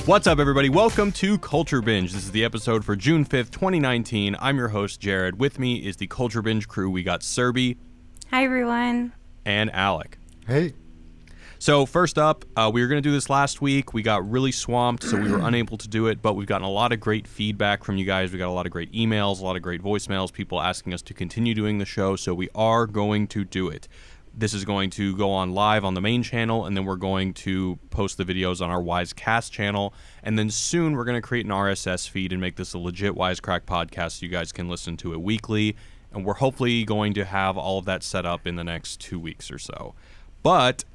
What's up, everybody? Welcome to Culture Binge. This is the episode for June 5th, 2019. I'm your host, Jared. With me is the Culture Binge crew. We got Surbhi. Hi, everyone. And Alec. Hey. So first up, we were going to do this last week. We got really swamped, so we were unable to do it, but we've gotten a lot of great feedback from you guys. We got a lot of great emails, a lot of great voicemails, people asking us to continue doing the show, so we are going to do it. This is going to go on live on the main channel, and then we're going to post the videos on our Wisecast channel, and then soon we're going to create an RSS feed and make this a legit Wisecrack podcast so you guys can listen to it weekly, and we're hopefully going to have all of that set up in the next 2 weeks or so. But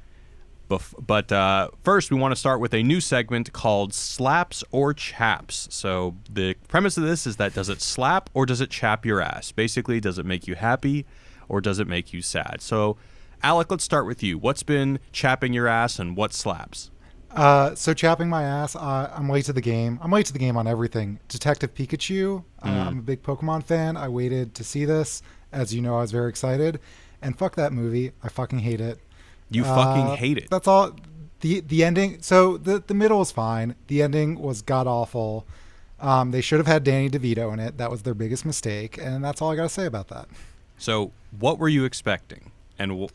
first, we want to start with a new segment called Slaps or Chaps. So the premise of this is that does it slap or does it chap your ass? Basically, does it make you happy or does it make you sad? So, Alec, let's start with you. What's been chapping your ass and what slaps? So chapping my ass, I'm late to the game. I'm late to the game on everything. Detective Pikachu. I'm a big Pokemon fan. I waited to see this. As you know, I was very excited. And fuck that movie. I fucking hate it. You fucking hate it. That's all. The ending. So the middle was fine. The ending was god awful. They should have had Danny DeVito in it. That was their biggest mistake. And that's all I got to say about that. So what were you expecting? And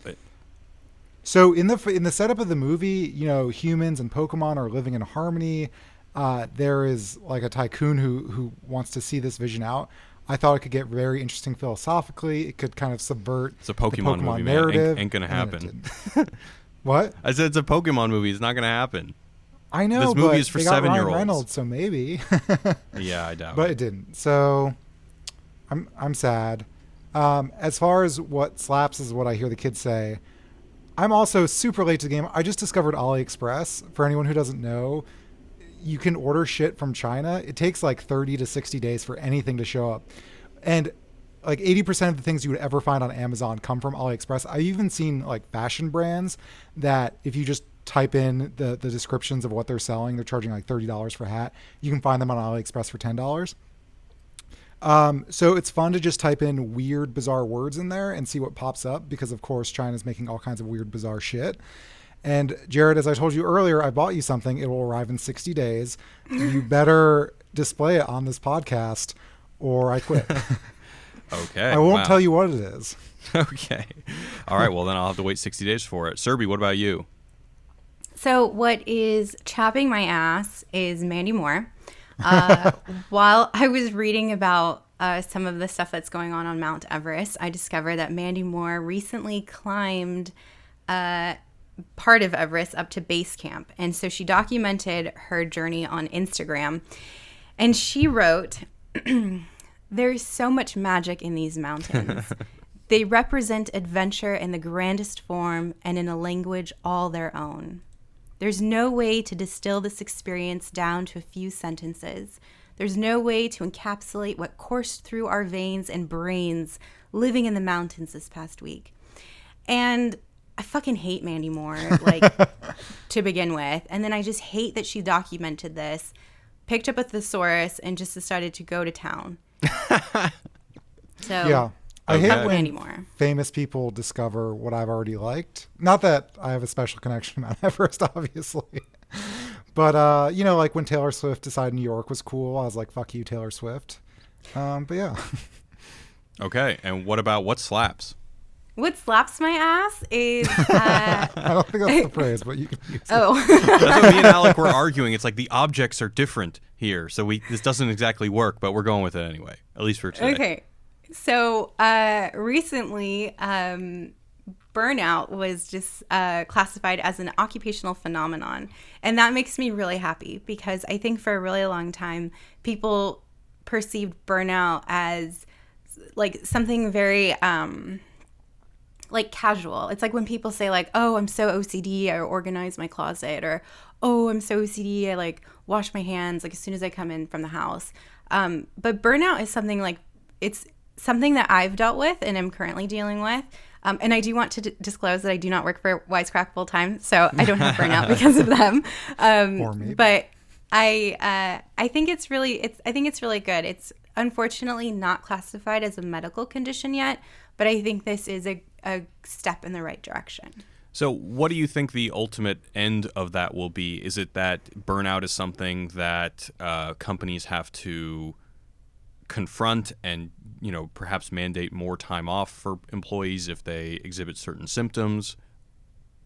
so in the setup of the movie, you know, humans and Pokemon are living in harmony. There is like a tycoon who wants to see this vision out. I thought it could get very interesting philosophically. It could kind of subvert it's a Pokemon movie, narrative. Man. Ain't gonna happen. What? I said it's a Pokemon movie. It's not gonna happen. I know. This movie is for 7-year-olds. Ryan Reynolds, so maybe. Yeah, I doubt. But it didn't. So I'm sad. As far as what slaps is what I hear the kids say. I'm also super late to the game. I just discovered AliExpress. For anyone who doesn't know, you can order shit from China. It takes like 30 to 60 days for anything to show up. And like 80% of the things you would ever find on Amazon come from AliExpress. I've even seen like fashion brands that if you just type in the descriptions of what they're selling, they're charging like $30 for a hat. You can find them on AliExpress for $10. So it's fun to just type in weird, bizarre words in there and see what pops up because, of course, China's making all kinds of weird, bizarre shit. And Jared, as I told you earlier, I bought you something. It will arrive in 60 days. You better display it on this podcast or I quit. Okay. I won't tell you what it is. Okay. All right. Well, then I'll have to wait 60 days for it. Surbhi, what about you? So what is chapping my ass is Mandy Moore. While I was reading about some of the stuff that's going on Mount Everest, I discovered that Mandy Moore recently climbed part of Everest up to base camp. And so she documented her journey on Instagram. And she wrote, "There's so much magic in these mountains. They represent adventure in the grandest form and in a language all their own. There's no way to distill this experience down to a few sentences. There's no way to encapsulate what coursed through our veins and brains living in the mountains this past week." And I fucking hate Mandy Moore, like, to begin with. And then I just hate that she documented this, picked up a thesaurus, and just decided to go to town. So, yeah. I hate when Mandy Moore. Famous people discover what I've already liked. Not that I have a special connection to Mount Everest, obviously. But, you know, like when Taylor Swift decided New York was cool, I was like, fuck you, Taylor Swift. But yeah. Okay. And what slaps? What slaps my ass is... I don't think that's the phrase, but you can use it. Oh. That's what me and Alec were arguing. It's like the objects are different here. So this doesn't exactly work, but we're going with it anyway, at least for today. Okay. So recently, burnout was just classified as an occupational phenomenon. And that makes me really happy because I think for a really long time, people perceived burnout as like something very like casual. It's like when people say like, oh, I'm so OCD, I organize my closet, or oh, I'm so OCD, I like wash my hands like as soon as I come in from the house. But burnout is something like, it's something that I've dealt with and am currently dealing with. And I do want to disclose that I do not work for Wisecrack full time, so I don't have burnout because of them. But I think it's really good. It's unfortunately not classified as a medical condition yet, but I think this is a step in the right direction. So what do you think the ultimate end of that will be? Is it that burnout is something that companies have to confront and, perhaps mandate more time off for employees if they exhibit certain symptoms?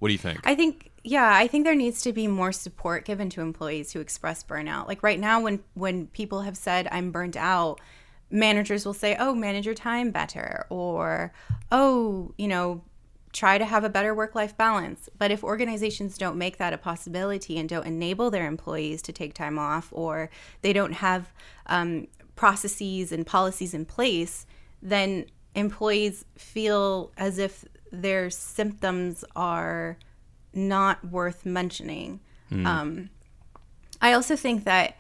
What do you think? I think there needs to be more support given to employees who express burnout. Like right now, when people have said, I'm burnt out, managers will say, oh, manage your time better, or, oh, try to have a better work-life balance. But if organizations don't make that a possibility and don't enable their employees to take time off, or they don't have processes and policies in place, then employees feel as if their symptoms are not worth mentioning. I also think that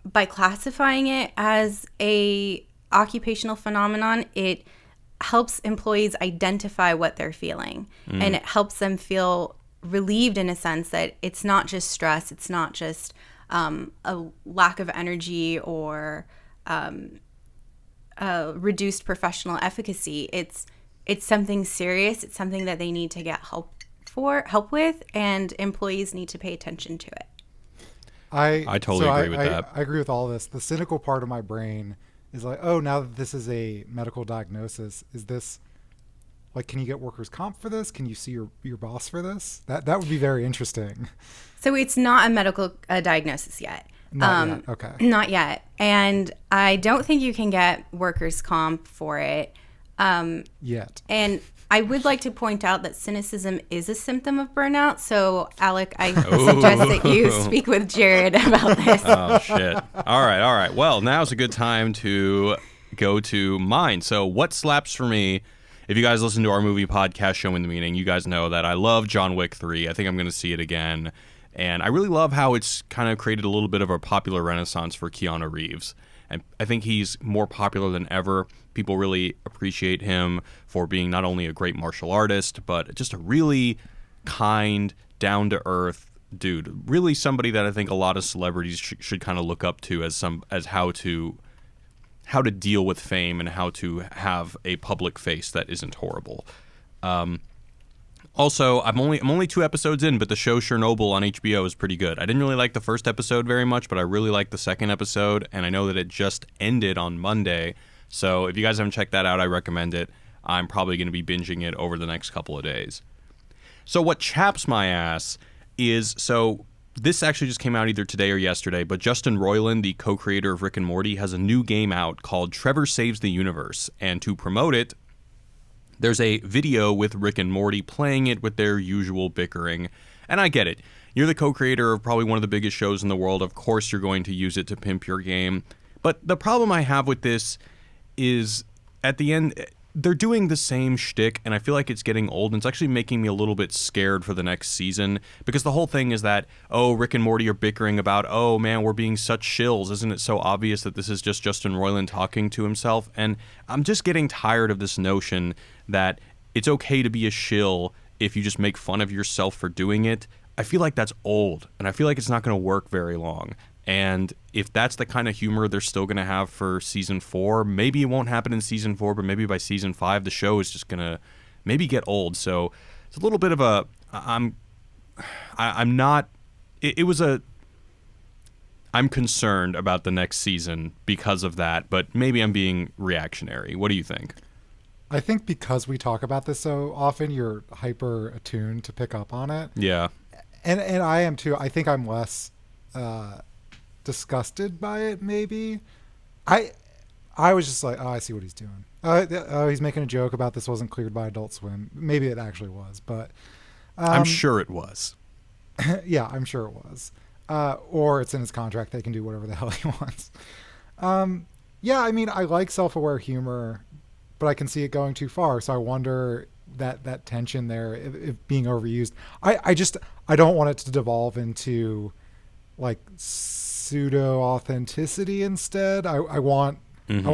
by classifying it as a occupational phenomenon, it helps employees identify what they're feeling, and it helps them feel relieved in a sense that it's not just stress, it's not just a lack of energy or reduced professional efficacy. It's something serious. It's something that they need to get help with, and employees need to pay attention to it. I totally agree with that. I agree with all this. The cynical part of my brain is like, oh, now that this is a medical diagnosis, is this like, can you get workers' comp for this? Can you see your boss for this? That would be very interesting. So it's not a medical diagnosis yet. Not yet. Okay. Not yet. And I don't think you can get workers' comp for it. Yet. And I would like to point out that cynicism is a symptom of burnout. So, Alec, I suggest that you speak with Jared about this. Oh, shit. All right. Well, now's a good time to go to mine. So what slaps for me? If you guys listen to our movie podcast, Showing the Meaning, you guys know that I love John Wick 3. I think I'm going to see it again. And I really love how it's kind of created a little bit of a popular renaissance for Keanu Reeves. And I think he's more popular than ever. People really appreciate him for being not only a great martial artist, but just a really kind, down-to-earth dude. Really somebody that I think a lot of celebrities should kind of look up to as how to deal with fame and how to have a public face that isn't horrible. Also, I'm only 2 episodes in, but the show Chernobyl on HBO is pretty good. I didn't really like the first episode very much, but I really liked the second episode, and I know that it just ended on Monday. So if you guys haven't checked that out, I recommend it. I'm probably going to be binging it over the next couple of days. So what chaps my ass is, so this actually just came out either today or yesterday, but Justin Roiland, the co-creator of Rick and Morty, has a new game out called Trevor Saves the Universe, and to promote it, there's a video with Rick and Morty playing it with their usual bickering. And I get it. You're the co-creator of probably one of the biggest shows in the world. Of course you're going to use it to pimp your game. But the problem I have with this is, at the end, they're doing the same shtick, and I feel like it's getting old, and it's actually making me a little bit scared for the next season, because the whole thing is that, oh, Rick and Morty are bickering about, oh man, we're being such shills. Isn't it so obvious that this is just Justin Roiland talking to himself? And I'm just getting tired of this notion that it's okay to be a shill if you just make fun of yourself for doing it. I feel like that's old, and I feel like it's not going to work very long. And if that's the kind of humor they're still going to have for season 4, maybe it won't happen in season 4, but maybe by season 5, the show is just going to maybe get old. So it's a little bit of a, I'm concerned about the next season because of that, but maybe I'm being reactionary. What do you think? I think because we talk about this so often, you're hyper attuned to pick up on it. Yeah. And I am too. I think I'm less disgusted by it, maybe. I was just like, oh, I see what he's doing. He's making a joke about this wasn't cleared by Adult Swim. Maybe it actually was, but I'm sure it was. Yeah, I'm sure it was. Or it's in his contract. They can do whatever the hell he wants. Yeah, I mean, I like self-aware humor, but I can see it going too far. So I wonder that tension there, if being overused. I don't want it to devolve into like pseudo authenticity instead. I want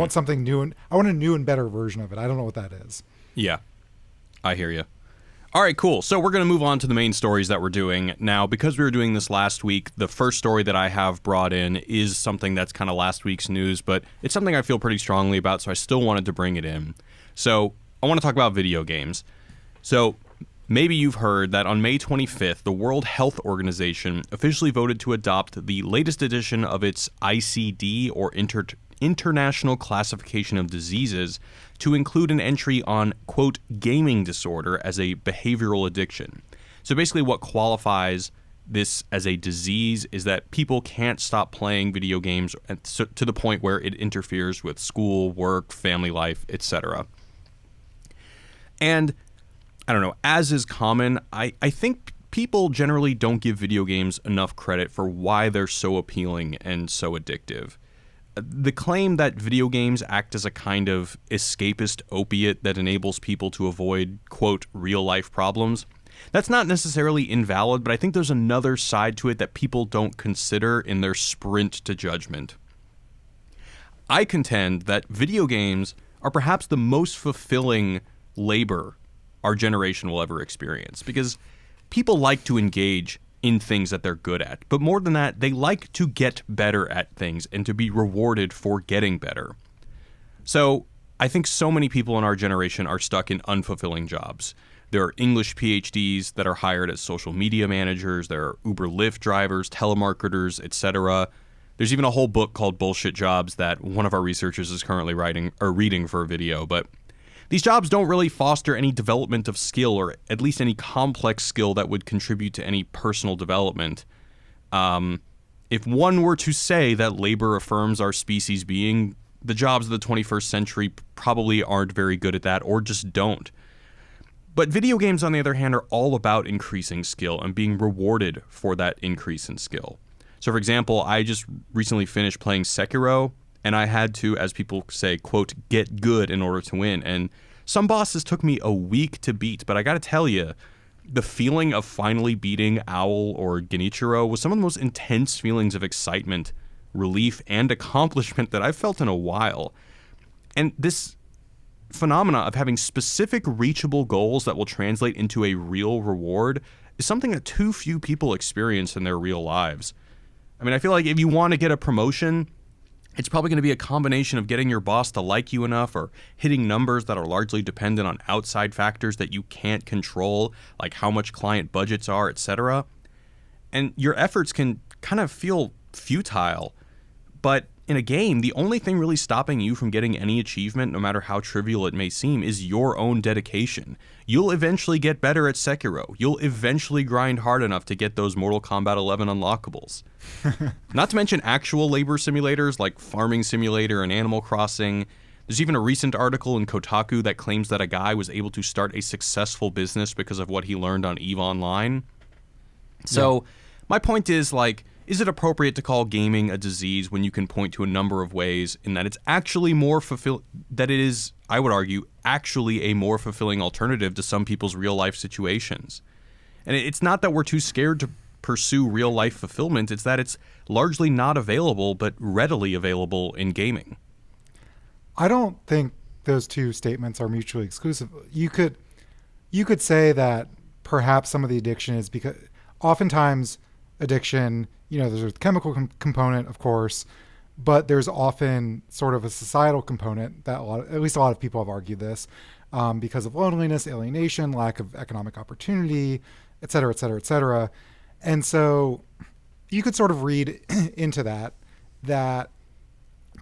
something new, and I want a new and better version of it. I don't know what that is. Yeah, I hear you. All right, cool. So we're going to move on to the main stories that we're doing. Now, because we were doing this last week, the first story that I have brought in is something that's kind of last week's news, but it's something I feel pretty strongly about, so I still wanted to bring it in. So I want to talk about video games. So Maybe you've heard that on May 25th, the World Health Organization officially voted to adopt the latest edition of its ICD, or International Classification of Diseases, to include an entry on, quote, gaming disorder as a behavioral addiction. So basically what qualifies this as a disease is that people can't stop playing video games to the point where it interferes with school, work, family life, etc. And I don't know, as is common, I think people generally don't give video games enough credit for why they're so appealing and so addictive. The claim that video games act as a kind of escapist opiate that enables people to avoid, quote, real-life problems, that's not necessarily invalid, but I think there's another side to it that people don't consider in their sprint to judgment. I contend that video games are perhaps the most fulfilling labor our generation will ever experience, because people like to engage in things that they're good at, but more than that, they like to get better at things and to be rewarded for getting better. So I think so many people in our generation are stuck in unfulfilling jobs. There are English PhDs that are hired as social media managers. There are Uber Lyft drivers, telemarketers, etc. There's even a whole book called Bullshit Jobs that one of our researchers is currently reading for a video. But these jobs don't really foster any development of skill, or at least any complex skill that would contribute to any personal development. If one were to say that labor affirms our species being, the jobs of the 21st century probably aren't very good at that, or just don't. But video games, on the other hand, are all about increasing skill and being rewarded for that increase in skill. So, for example, I just recently finished playing Sekiro, and I had to, as people say, quote, get good in order to win. And some bosses took me a week to beat, but I gotta tell you, the feeling of finally beating Owl or Genichiro was some of the most intense feelings of excitement, relief, and accomplishment that I've felt in a while. And this phenomena of having specific reachable goals that will translate into a real reward is something that too few people experience in their real lives. I mean, I feel like if you want to get a promotion, it's probably going to be a combination of getting your boss to like you enough, or hitting numbers that are largely dependent on outside factors that you can't control, like how much client budgets are, etc. And your efforts can kind of feel futile. But in a game, the only thing really stopping you from getting any achievement, no matter how trivial it may seem, is your own dedication. You'll eventually get better at Sekiro. You'll eventually grind hard enough to get those Mortal Kombat 11 unlockables. Not to mention actual labor simulators like Farming Simulator and Animal Crossing. There's even a recent article in Kotaku that claims that a guy was able to start a successful business because of what he learned on EVE Online. So my point is, like, is it appropriate to call gaming a disease when you can point to a number of ways in that it's actually more that it is, I would argue, actually a more fulfilling alternative to some people's real life situations? And it's not that we're too scared to pursue real life fulfillment, it's that it's largely not available, but readily available in gaming. I don't think those two statements are mutually exclusive. You could say that perhaps some of the addiction is because oftentimes addiction, there's a chemical component, of course, but there's often sort of a societal component that at least a lot of people have argued this, because of loneliness, alienation, lack of economic opportunity, et cetera, et cetera, et cetera. And so you could sort of read into that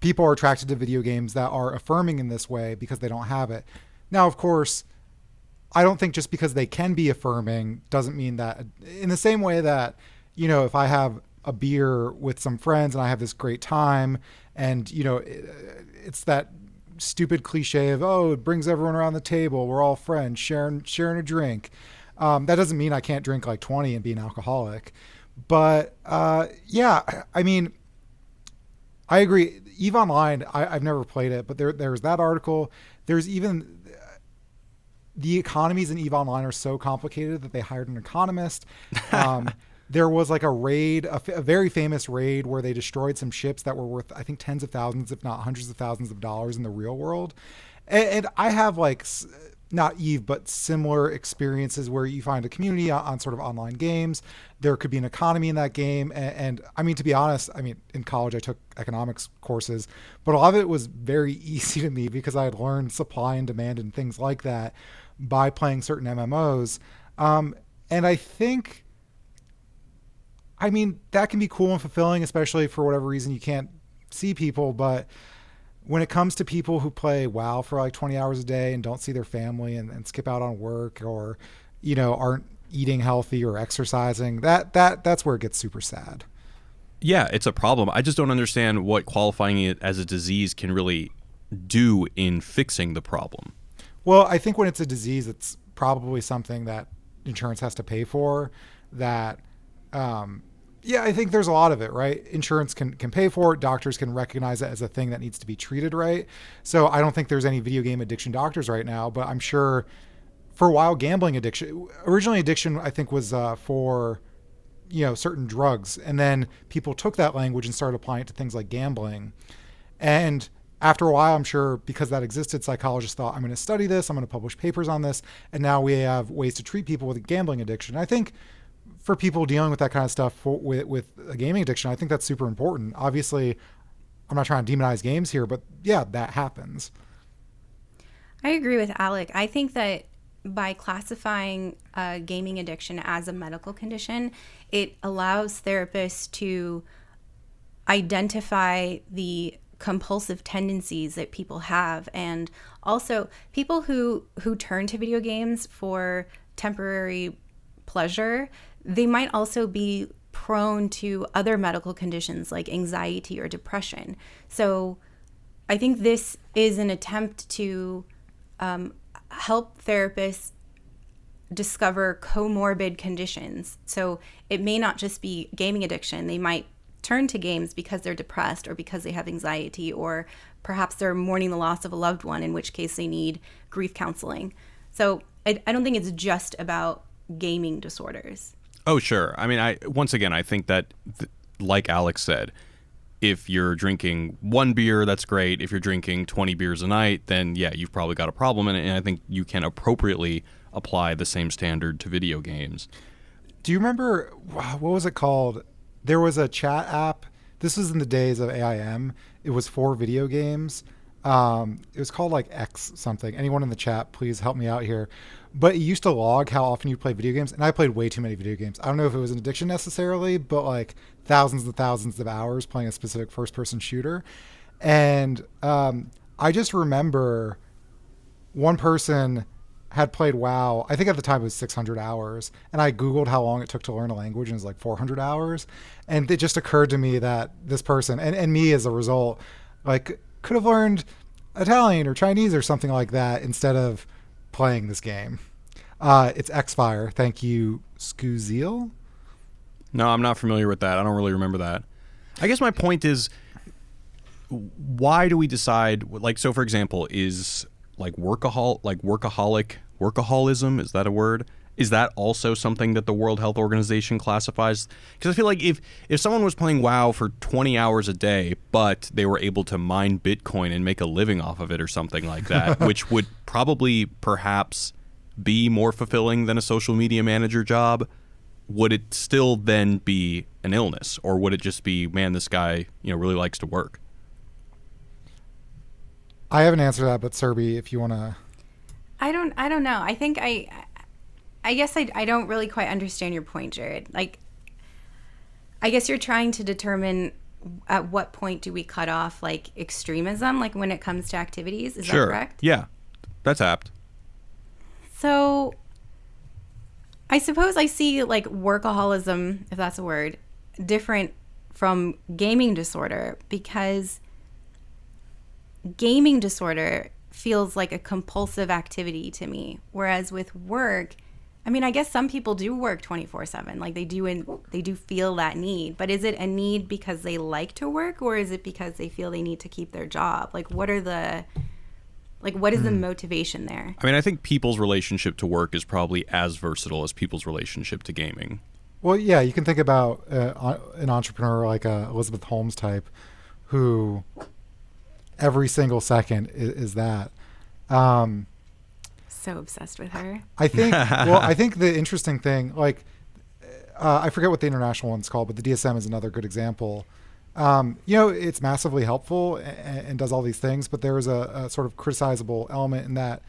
people are attracted to video games that are affirming in this way because they don't have it. Now, of course, I don't think just because they can be affirming doesn't mean that, in the same way that, if I have a beer with some friends and I have this great time, and, it's that stupid cliche of, oh, it brings everyone around the table, we're all friends, sharing a drink. That doesn't mean I can't drink like 20 and be an alcoholic. But I mean, I agree. EVE Online, I've never played it, but there's that article. There's even the economies in EVE Online are so complicated that they hired an economist. There was like a raid, a very famous raid where they destroyed some ships that were worth, I think, tens of thousands, if not hundreds of thousands of dollars in the real world. And I have like, not EVE, but similar experiences where you find a community on sort of online games. There could be an economy in that game. And I mean, to be honest, in college I took economics courses, but a lot of it was very easy to me because I had learned supply and demand and things like that by playing certain MMOs. And I think, I mean, that can be cool and fulfilling, especially for whatever reason you can't see people. But when it comes to people who play WoW for like 20 hours a day and don't see their family and skip out on work, or, you know, aren't eating healthy or exercising, that's where it gets super sad. Yeah, it's a problem. I just don't understand what qualifying it as a disease can really do in fixing the problem. Well, I think when it's a disease, it's probably something that insurance has to pay for. That, yeah, I think there's a lot of it, right? Insurance can pay for it. Doctors can recognize it as a thing that needs to be treated right. So I don't think there's any video game addiction doctors right now, but I'm sure for a while, gambling addiction, originally addiction, I think was for, you know, certain drugs. And then people took that language and started applying it to things like gambling. And after a while, I'm sure because that existed, psychologists thought, I'm going to study this, I'm going to publish papers on this. And now we have ways to treat people with a gambling addiction. I think for people dealing with that kind of stuff with a gaming addiction, I think that's super important. Obviously, I'm not trying to demonize games here, but yeah, that happens. I agree with Alec. I think that by classifying gaming addiction as a medical condition, it allows therapists to identify the compulsive tendencies that people have, and also people who turn to video games for temporary pleasure, they might also be prone to other medical conditions like anxiety or depression. So I think this is an attempt to help therapists discover comorbid conditions. So it may not just be gaming addiction. They might turn to games because they're depressed or because they have anxiety, or perhaps they're mourning the loss of a loved one, in which case they need grief counseling. So I don't think it's just about gaming disorders. Oh, sure. I mean, once again, I think that, like Alex said, if you're drinking one beer, that's great. If you're drinking 20 beers a night, then yeah, you've probably got a problem. And I think you can appropriately apply the same standard to video games. Do you remember, what was it called? There was a chat app. This was in the days of AIM. It was for video games. It was called like X something. Anyone in the chat, please help me out here. But it used to log how often you play video games. And I played way too many video games. I don't know if it was an addiction necessarily, but like thousands and thousands of hours playing a specific first-person shooter. And I just remember one person had played WoW. I think at the time it was 600 hours. And I Googled how long it took to learn a language, and it was like 400 hours. And it just occurred to me that this person, and me as a result, like could have learned Italian or Chinese or something like that instead of playing this game. It's Xfire. Thank you, Scuziel. No, I'm not familiar with that. I don't really remember that. I guess my point is, why do we decide, like, so for example, is like workaholism, is that a word? Is that also something that the World Health Organization classifies? Because I feel like if someone was playing WoW for 20 hours a day, but they were able to mine Bitcoin and make a living off of it or something like that, which would probably perhaps be more fulfilling than a social media manager job, would it still then be an illness? Or would it just be, man, this guy, really likes to work? I haven't answered that, but Surbhi, if you want to... I don't know. I think I guess I don't really quite understand your point, Jared. Like, I guess you're trying to determine at what point do we cut off, like, extremism, like when it comes to activities. Is that correct? Yeah, that's apt. So I suppose I see, like, workaholism, if that's a word, different from gaming disorder, because gaming disorder feels like a compulsive activity to me, whereas with work, I mean, I guess some people do work 24/7, like they do feel that need, but is it a need because they like to work, or is it because they feel they need to keep their job? Like, what is the motivation there? I mean, I think people's relationship to work is probably as versatile as people's relationship to gaming. Well, yeah, you can think about an entrepreneur like Elizabeth Holmes type, who every single second is that. So obsessed with her. I think. Well, I think the interesting thing, like, I forget what the international one's called, but the DSM is another good example. It's massively helpful and does all these things, but there is a sort of criticizable element in that.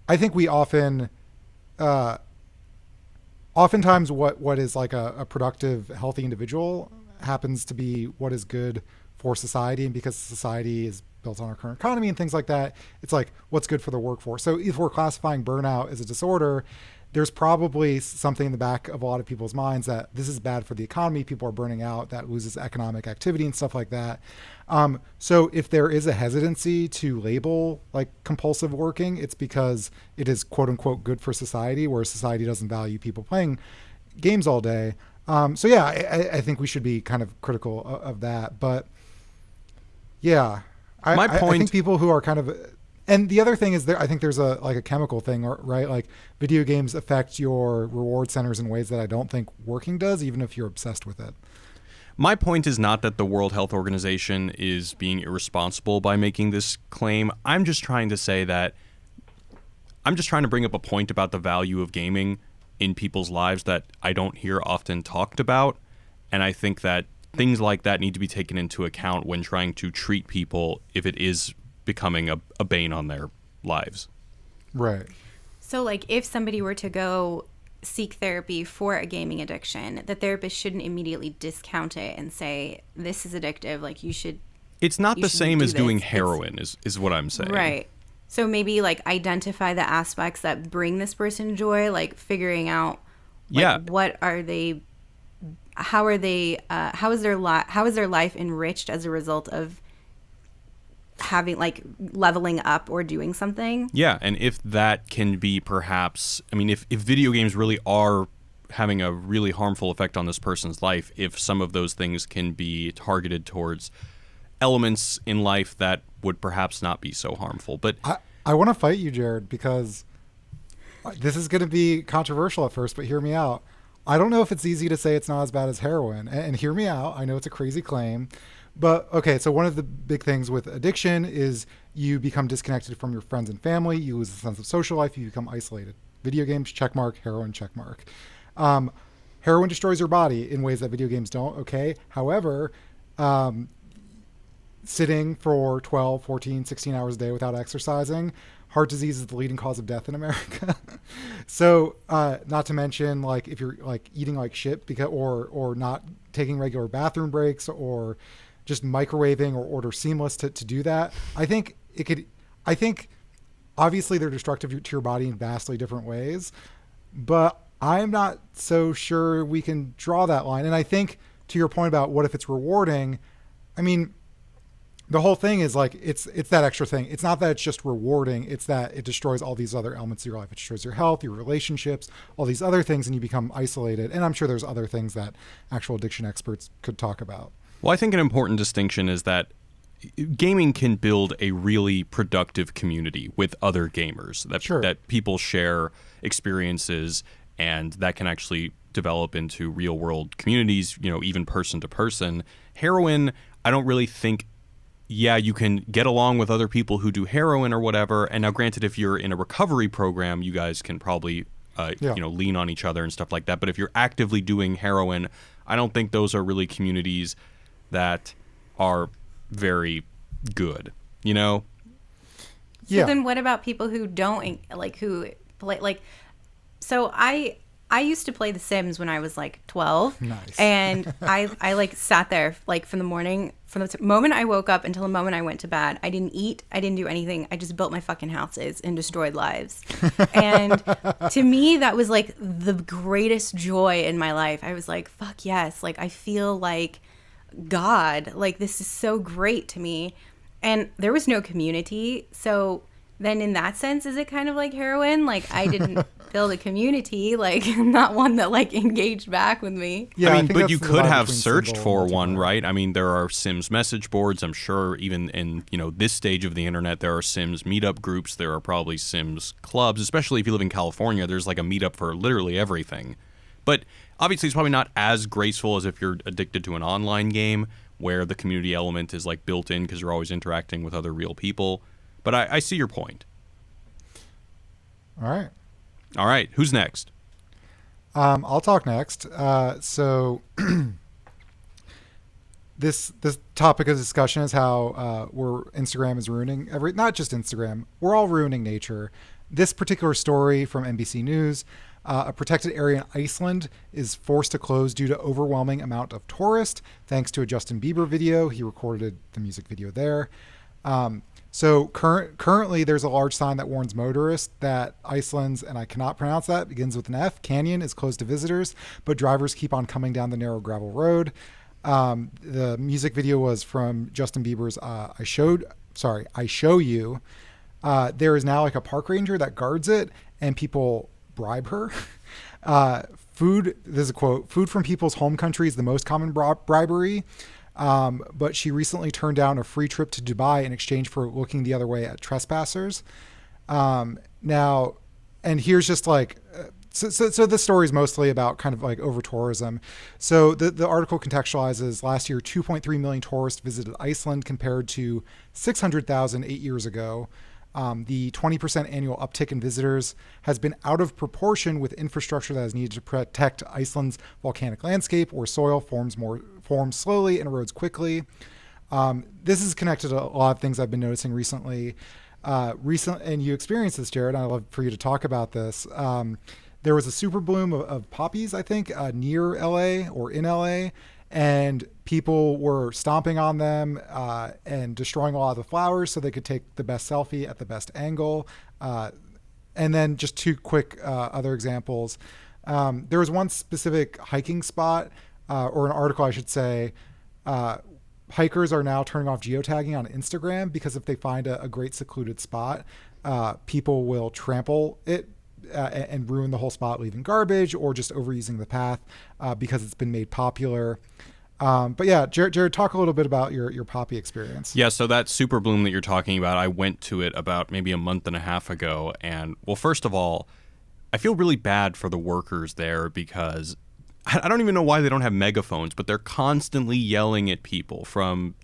I think we often oftentimes what is like a productive, healthy individual happens to be what is good for society. And because society is built on our current economy and things like that, it's like what's good for the workforce. So if we're classifying burnout as a disorder, there's probably something in the back of a lot of people's minds that this is bad for the economy. People are burning out, that loses economic activity and stuff like that. So if there is a hesitancy to label like compulsive working, it's because it is quote unquote good for society, where society doesn't value people playing games all day. So yeah, I think we should be kind of critical of that. But yeah, I think people who are kind of, and the other thing is I think there's a chemical thing, right? Like video games affect your reward centers in ways that I don't think working does, even if you're obsessed with it. My point is not that the World Health Organization is being irresponsible by making this claim. I'm just trying to bring up a point about the value of gaming in people's lives that I don't hear often talked about. And I think that things like that need to be taken into account when trying to treat people if it is becoming a bane on their lives. Right. So like if somebody were to go seek therapy for a gaming addiction, the therapist shouldn't immediately discount it and say, this is addictive, like you should. It's not the same as doing heroin is what I'm saying. Right. So maybe like identify the aspects that bring this person joy, like figuring out what are they, how is their life enriched as a result of having like leveling up or doing something. Yeah, and if that can be perhaps, I mean, if video games really are having a really harmful effect on this person's life, if some of those things can be targeted towards elements in life that would perhaps not be so harmful. But I want to fight you, Jared, because this is going to be controversial at first, but hear me out. I don't know if it's easy to say it's not as bad as heroin, and hear me out. I know it's a crazy claim. But okay, so one of the big things with addiction is you become disconnected from your friends and family. You lose a sense of social life. You become isolated. Video games, checkmark. Heroin, checkmark. Heroin destroys your body in ways that video games don't, okay? However, sitting for 12, 14, 16 hours a day without exercising, heart disease is the leading cause of death in America. So not to mention, like, if you're like eating like shit because or not taking regular bathroom breaks or just microwaving or order seamless to do that. I think obviously they're destructive to your body in vastly different ways, but I'm not so sure we can draw that line. And I think to your point about what if it's rewarding, I mean, the whole thing is like, it's that extra thing. It's not that it's just rewarding. It's that it destroys all these other elements of your life. It destroys your health, your relationships, all these other things, and you become isolated. And I'm sure there's other things that actual addiction experts could talk about. Well, I think an important distinction is that gaming can build a really productive community with other gamers, that people share experiences, and that can actually develop into real world communities, even person to person. Heroin, I don't really think, you can get along with other people who do heroin or whatever. And now granted, if you're in a recovery program, you guys can probably lean on each other and stuff like that. But if you're actively doing heroin, I don't think those are really communities that are very good, So then what about people who don't, like, who play, like, so I used to play The Sims when I was like 12. Nice. And I like sat there like from the moment I woke up until the moment I went to bed. I didn't eat. I didn't do anything. I just built my fucking houses and destroyed lives. And to me, that was like the greatest joy in my life. I was like, fuck yes. Like, I feel like God, like, this is so great to me. And there was no community. So then in that sense, is it kind of like heroin? Like, I didn't build a community, like, not one that like engaged back with me. Yeah, I mean, but you could have searched for one, right? I mean, there are Sims message boards. I'm sure even in, this stage of the internet, there are Sims meetup groups. There are probably Sims clubs, especially if you live in California. There's like a meetup for literally everything. But obviously, it's probably not as graceful as if you're addicted to an online game where the community element is like built in because you're always interacting with other real people. But I see your point. All right. Who's next? I'll talk next. So this topic of discussion is how Instagram is ruining not just Instagram. We're all ruining nature. This particular story from NBC News. A protected area in Iceland is forced to close due to overwhelming amount of tourists, thanks to a Justin Bieber video. He recorded the music video there. So currently there's a large sign that warns motorists that Iceland's, and I cannot pronounce that, begins with an F, canyon is closed to visitors, but drivers keep on coming down the narrow gravel road. The music video was from Justin Bieber's I Show You. There is now like a park ranger that guards it, and people bribe her. Food, this is a quote, food from people's home country is the most common bribery. But she recently turned down a free trip to Dubai in exchange for looking the other way at trespassers. Now, and here's just like, so this story is mostly about kind of like over tourism. So the article contextualizes last year, 2.3 million tourists visited Iceland compared to 600,000 8 years ago. The 20% annual uptick in visitors has been out of proportion with infrastructure that is needed to protect Iceland's volcanic landscape, where soil forms slowly and erodes quickly. This is connected to a lot of things I've been noticing recently. And you experienced this, Jared. I'd love for you to talk about this. There was a super bloom of poppies, I think, near LA or in LA, and people were stomping on them and destroying a lot of the flowers so they could take the best selfie at the best angle. And then just two quick other examples. There was one specific hiking spot, or an article, I should say. Hikers are now turning off geotagging on Instagram because if they find a great secluded spot, people will trample it and ruin the whole spot, leaving garbage or just overusing the path because it's been made popular. But yeah, Jared, talk a little bit about your poppy experience. Yeah, so that super bloom that you're talking about, I went to it about maybe a month and a half ago. And, well, first of all, I feel really bad for the workers there because I don't even know why they don't have megaphones, but they're constantly yelling at people from,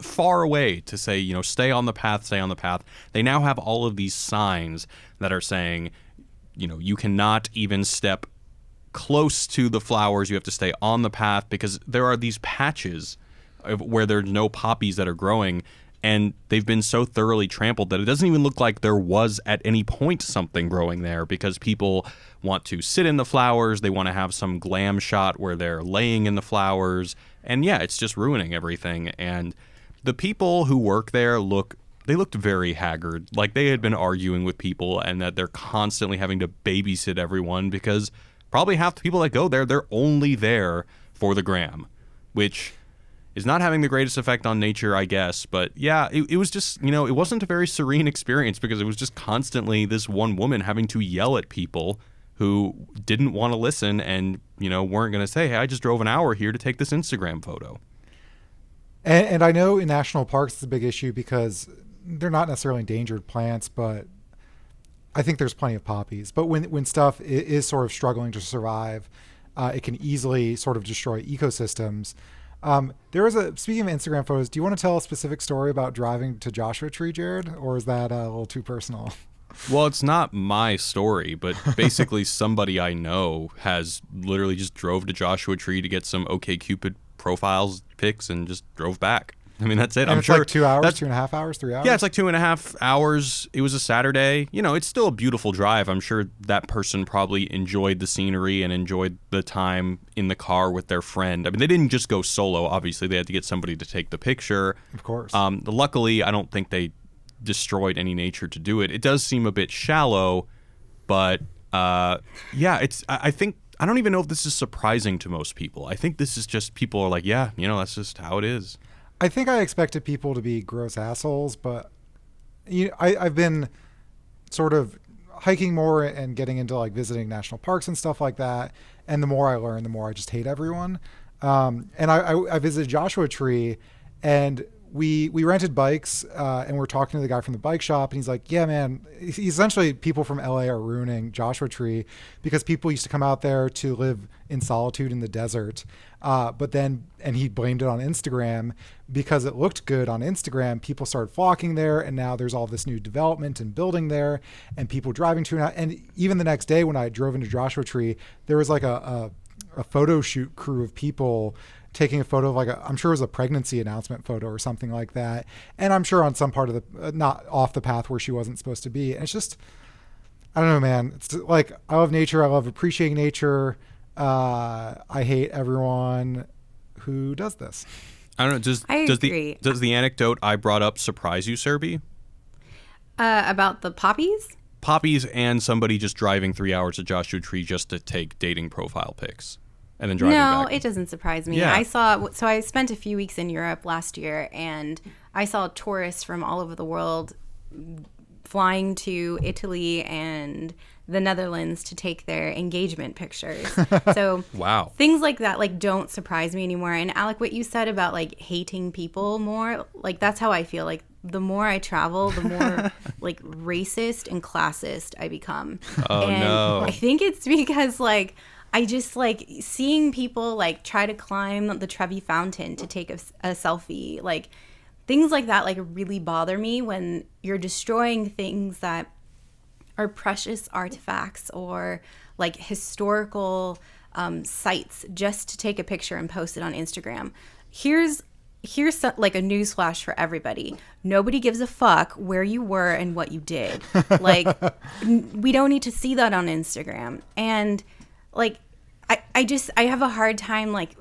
far away to say, stay on the path, stay on the path. They now have all of these signs that are saying, you cannot even step close to the flowers. You have to stay on the path because there are these patches where there's no poppies that are growing, and they've been so thoroughly trampled that it doesn't even look like there was at any point something growing there because people want to sit in the flowers. They want to have some glam shot where they're laying in the flowers. And yeah, it's just ruining everything. And the people who work there looked very haggard, like they had been arguing with people and that they're constantly having to babysit everyone because probably half the people that go there, they're only there for the gram, which is not having the greatest effect on nature, I guess. But yeah, it was just, it wasn't a very serene experience because it was just constantly this one woman having to yell at people who didn't want to listen and, weren't going to say, hey, I just drove an hour here to take this Instagram photo. And I know in national parks it's a big issue because they're not necessarily endangered plants, but I think there's plenty of poppies. But when stuff is sort of struggling to survive, it can easily sort of destroy ecosystems. Speaking of Instagram photos, do you want to tell a specific story about driving to Joshua Tree, Jared? Or is that a little too personal? Well, it's not my story, but basically somebody I know has literally just drove to Joshua Tree to get some OkCupid profiles pics and just drove back. I mean, that's it. And I'm it's sure like 2 hours, 2.5 hours, 3 hours? Yeah, it's like 2.5 hours. It was a Saturday. It's still a beautiful drive. I'm sure that person probably enjoyed the scenery and enjoyed the time in the car with their friend. I mean, they didn't just go solo. Obviously, they had to get somebody to take the picture. Of course. Luckily, I don't think they destroyed any nature to do it. It does seem a bit shallow, but yeah, I think, I don't even know if this is surprising to most people. I think this is just people are like, yeah, that's just how it is. I think I expected people to be gross assholes, but I've been sort of hiking more and getting into like visiting national parks and stuff like that. And the more I learn, the more I just hate everyone. And I visited Joshua Tree, and we rented bikes, and we're talking to the guy from the bike shop, and he's like, yeah, man, essentially people from LA are ruining Joshua Tree because people used to come out there to live in solitude in the desert. And he blamed it on Instagram because it looked good on Instagram. People started flocking there, and now there's all this new development and building there and people driving to it. And even the next day when I drove into Joshua Tree, there was like a photo shoot crew of people taking a photo of I'm sure it was a pregnancy announcement photo or something like that. And I'm sure on some part of not off the path where she wasn't supposed to be. And it's just, I don't know, man. It's like, I love nature. I love appreciating nature. I hate everyone who does this. I don't know. I agree. Does the anecdote I brought up surprise you, Surbhi? About the poppies? Poppies and somebody just driving 3 hours to Joshua Tree just to take dating profile pics and then driving back. No, it doesn't surprise me. Yeah. I spent a few weeks in Europe last year, and I saw tourists from all over the world flying to Italy and the Netherlands to take their engagement pictures. So Wow. things like that like don't surprise me anymore. And Alec, what you said about like hating people more, like that's how I feel. Like the more I travel, the more like racist and classist I become. Oh, and no. I think it's because like I just like seeing people like try to climb the Trevi Fountain to take a selfie, like things like that like really bother me when you're destroying things that are precious artifacts or like historical sites just to take a picture and post it on Instagram. Here's like a newsflash for everybody. Nobody gives a fuck where you were and what you did. Like we don't need to see that on Instagram. And like I have a hard time like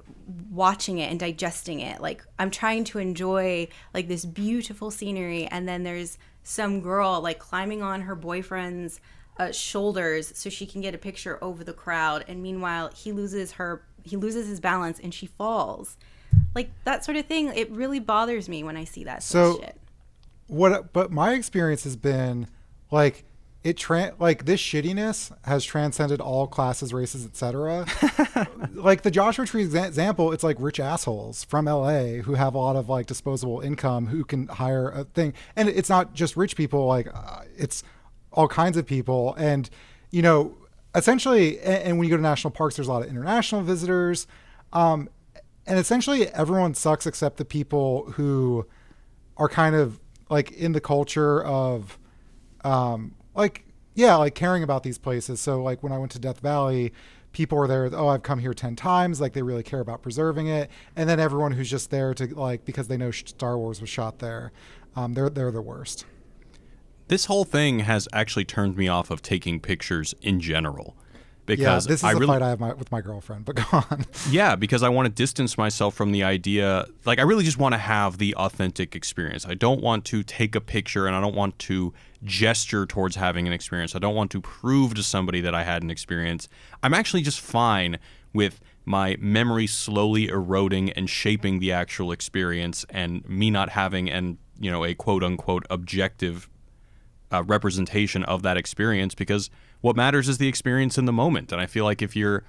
watching it and digesting it. Like I'm trying to enjoy like this beautiful scenery, and then there's some girl like climbing on her boyfriend's shoulders so she can get a picture over the crowd, and meanwhile he loses his balance and she falls. Like that sort of thing, it really bothers me when I see that sort of shit. But my experience has been like like this shittiness has transcended all classes, races, etc. Like the Joshua Tree example, it's like rich assholes from LA who have a lot of like disposable income who can hire a thing. And it's not just rich people, like it's all kinds of people. And, you know, essentially, and when you go to national parks, there's a lot of international visitors. And essentially everyone sucks except the people who are kind of like in the culture of, like caring about these places. So like when I went to Death Valley, people were there, oh, I've come here 10 times. Like they really care about preserving it. And then everyone who's just there to like, because they know Star Wars was shot there, they're the worst. This whole thing has actually turned me off of taking pictures in general. Because this is a fight I have with my girlfriend, but go on. Yeah, because I want to distance myself from the idea. Like, I really just want to have the authentic experience. I don't want to take a picture, and I don't want to gesture towards having an experience. I don't want to prove to somebody that I had an experience. I'm actually just fine with my memory slowly eroding and shaping the actual experience, and me not having a quote-unquote objective representation of that experience, because what matters is the experience in the moment. And I feel like if you're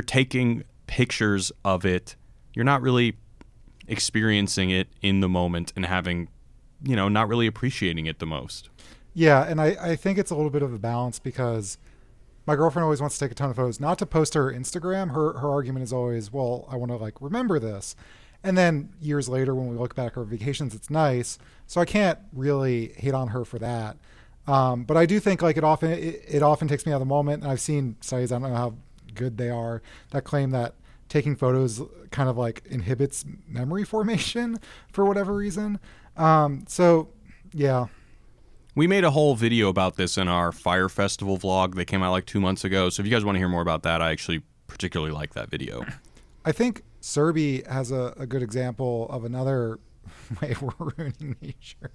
taking pictures of it, you're not really experiencing it in the moment and having, not really appreciating it the most. Yeah, and I think it's a little bit of a balance, because my girlfriend always wants to take a ton of photos, not to post to her Instagram. Her argument is always, well, I want to like remember this. And then years later, when we look back at our vacations, it's nice. So I can't really hate on her for that. But I do think like it often takes me out of the moment. And I've seen studies, I don't know how good they are, that claim that taking photos kind of like inhibits memory formation for whatever reason. So yeah. We made a whole video about this in our Fire Festival vlog that came out like 2 months ago. So if you guys want to hear more about that, I actually particularly like that video. I think Surbhi has a good example of another way we're ruining nature.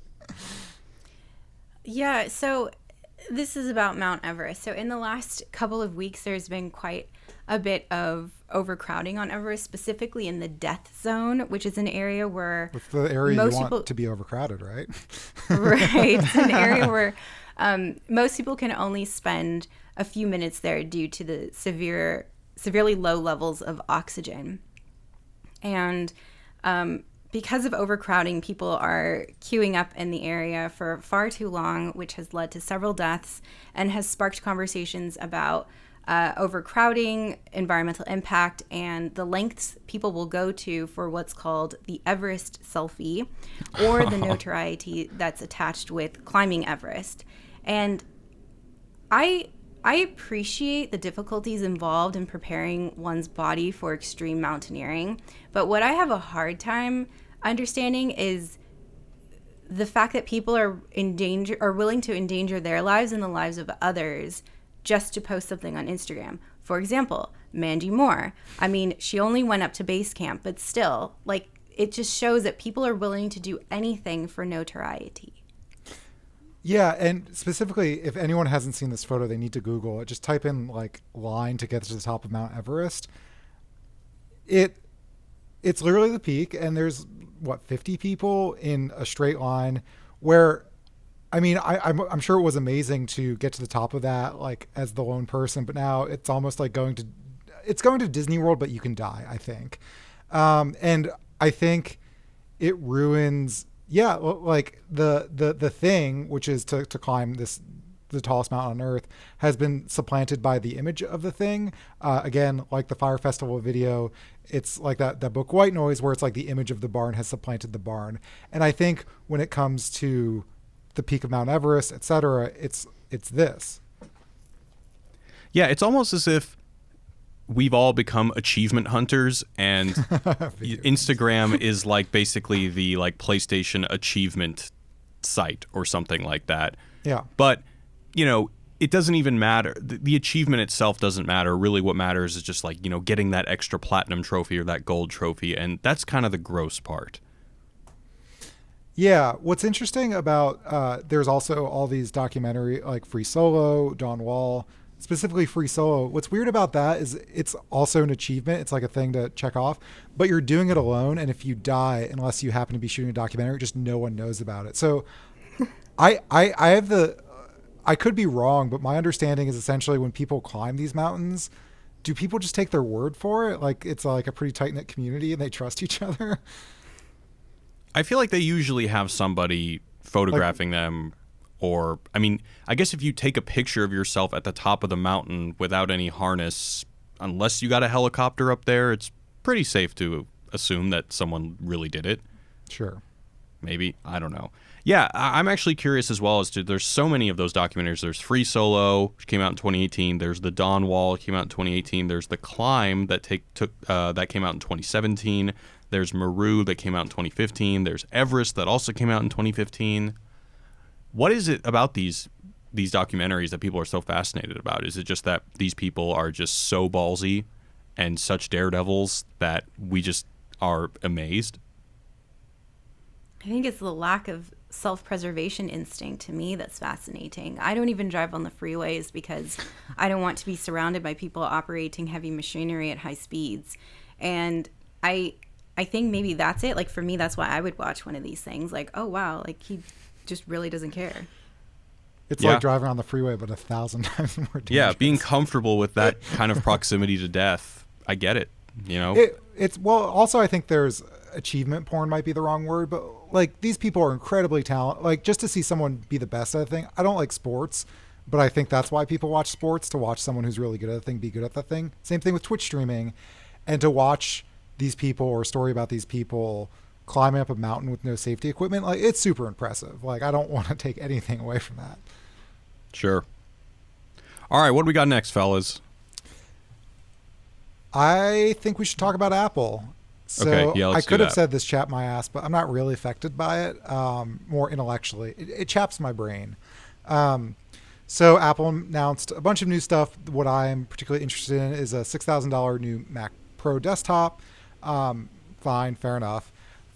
Yeah, so this is about Mount Everest. So in the last couple of weeks, there's been quite a bit of overcrowding on Everest, specifically in the death zone, which is an area where It's the area you want to be overcrowded, right? Right. It's an area where most people can only spend a few minutes there due to the severely low levels of oxygen. And because of overcrowding, people are queuing up in the area for far too long, which has led to several deaths and has sparked conversations about overcrowding, environmental impact, and the lengths people will go to for what's called the Everest selfie, or the notoriety that's attached with climbing Everest. And I appreciate the difficulties involved in preparing one's body for extreme mountaineering, but what I have a hard time understanding is the fact that people are willing to endanger their lives and the lives of others just to post something on Instagram. For example, Mandy Moore. I mean, she only went up to base camp, but still, like, it just shows that people are willing to do anything for notoriety. Yeah, and specifically, if anyone hasn't seen this photo, they need to Google it. Just type in like line to get to the top of Mount Everest. It's literally the peak, and there's 50 people in a straight line. Where, I mean, I'm sure it was amazing to get to the top of that, like as the lone person. But now it's almost like going to Disney World, but you can die, I think, and I think it ruins. Yeah, like the thing, which is to climb the tallest mountain on Earth, has been supplanted by the image of the thing. Again, like the Fire Festival video, it's like that book White Noise, where it's like the image of the barn has supplanted the barn. And I think when it comes to the peak of Mount Everest, etc., it's this. Yeah, it's almost as if we've all become achievement hunters, and Instagram is like basically the like PlayStation achievement site or something like that. Yeah. But, you know, it doesn't even matter. The achievement itself doesn't matter. Really what matters is just like, you know, getting that extra platinum trophy or that gold trophy, and that's kind of the gross part. Yeah, what's interesting about there's also all these documentary like Free Solo, Dawn Wall, specifically Free Solo. What's weird about that is it's also an achievement. It's like a thing to check off, but you're doing it alone. And if you die, unless you happen to be shooting a documentary, just no one knows about it. So I could be wrong, but my understanding is essentially when people climb these mountains, do people just take their word for it? Like it's like a pretty tight knit community and they trust each other. I feel like they usually have somebody photographing them. Or, I mean, I guess if you take a picture of yourself at the top of the mountain without any harness, unless you got a helicopter up there, it's pretty safe to assume that someone really did it. Sure. Maybe. I don't know. Yeah, I'm actually curious as well as to, there's so many of those documentaries. There's Free Solo, which came out in 2018. There's The Dawn Wall, came out in 2018. There's The Climb, that that came out in 2017. There's Maru, that came out in 2015. There's Everest, that also came out in 2015. What is it about these documentaries that people are so fascinated about? Is it just that these people are just so ballsy and such daredevils that we just are amazed? I think it's the lack of self-preservation instinct to me that's fascinating. I don't even drive on the freeways because I don't want to be surrounded by people operating heavy machinery at high speeds. And I think maybe that's it. Like for me, that's why I would watch one of these things. Like, oh wow, like he just really doesn't care. It's like driving on the freeway, but 1,000 times more dangerous. Yeah, being comfortable with that kind of proximity to death. I get it. You know, it's well. Also, I think there's achievement porn might be the wrong word, but like these people are incredibly talented. Like just to see someone be the best at a thing. I don't like sports, but I think that's why people watch sports, to watch someone who's really good at a thing be good at that thing. Same thing with Twitch streaming, and to watch these people or a story about these people climbing up a mountain with no safety equipment. Like it's super impressive. Like I don't want to take anything away from that. Sure. All right, what do we got next, fellas? I think we should talk about Apple. So okay, yeah, I could have said this chap my ass, but I'm not really affected by it. More intellectually, it chaps my brain. So Apple announced a bunch of new stuff. What I'm particularly interested in is a $6,000 new Mac Pro desktop. Fine, fair enough.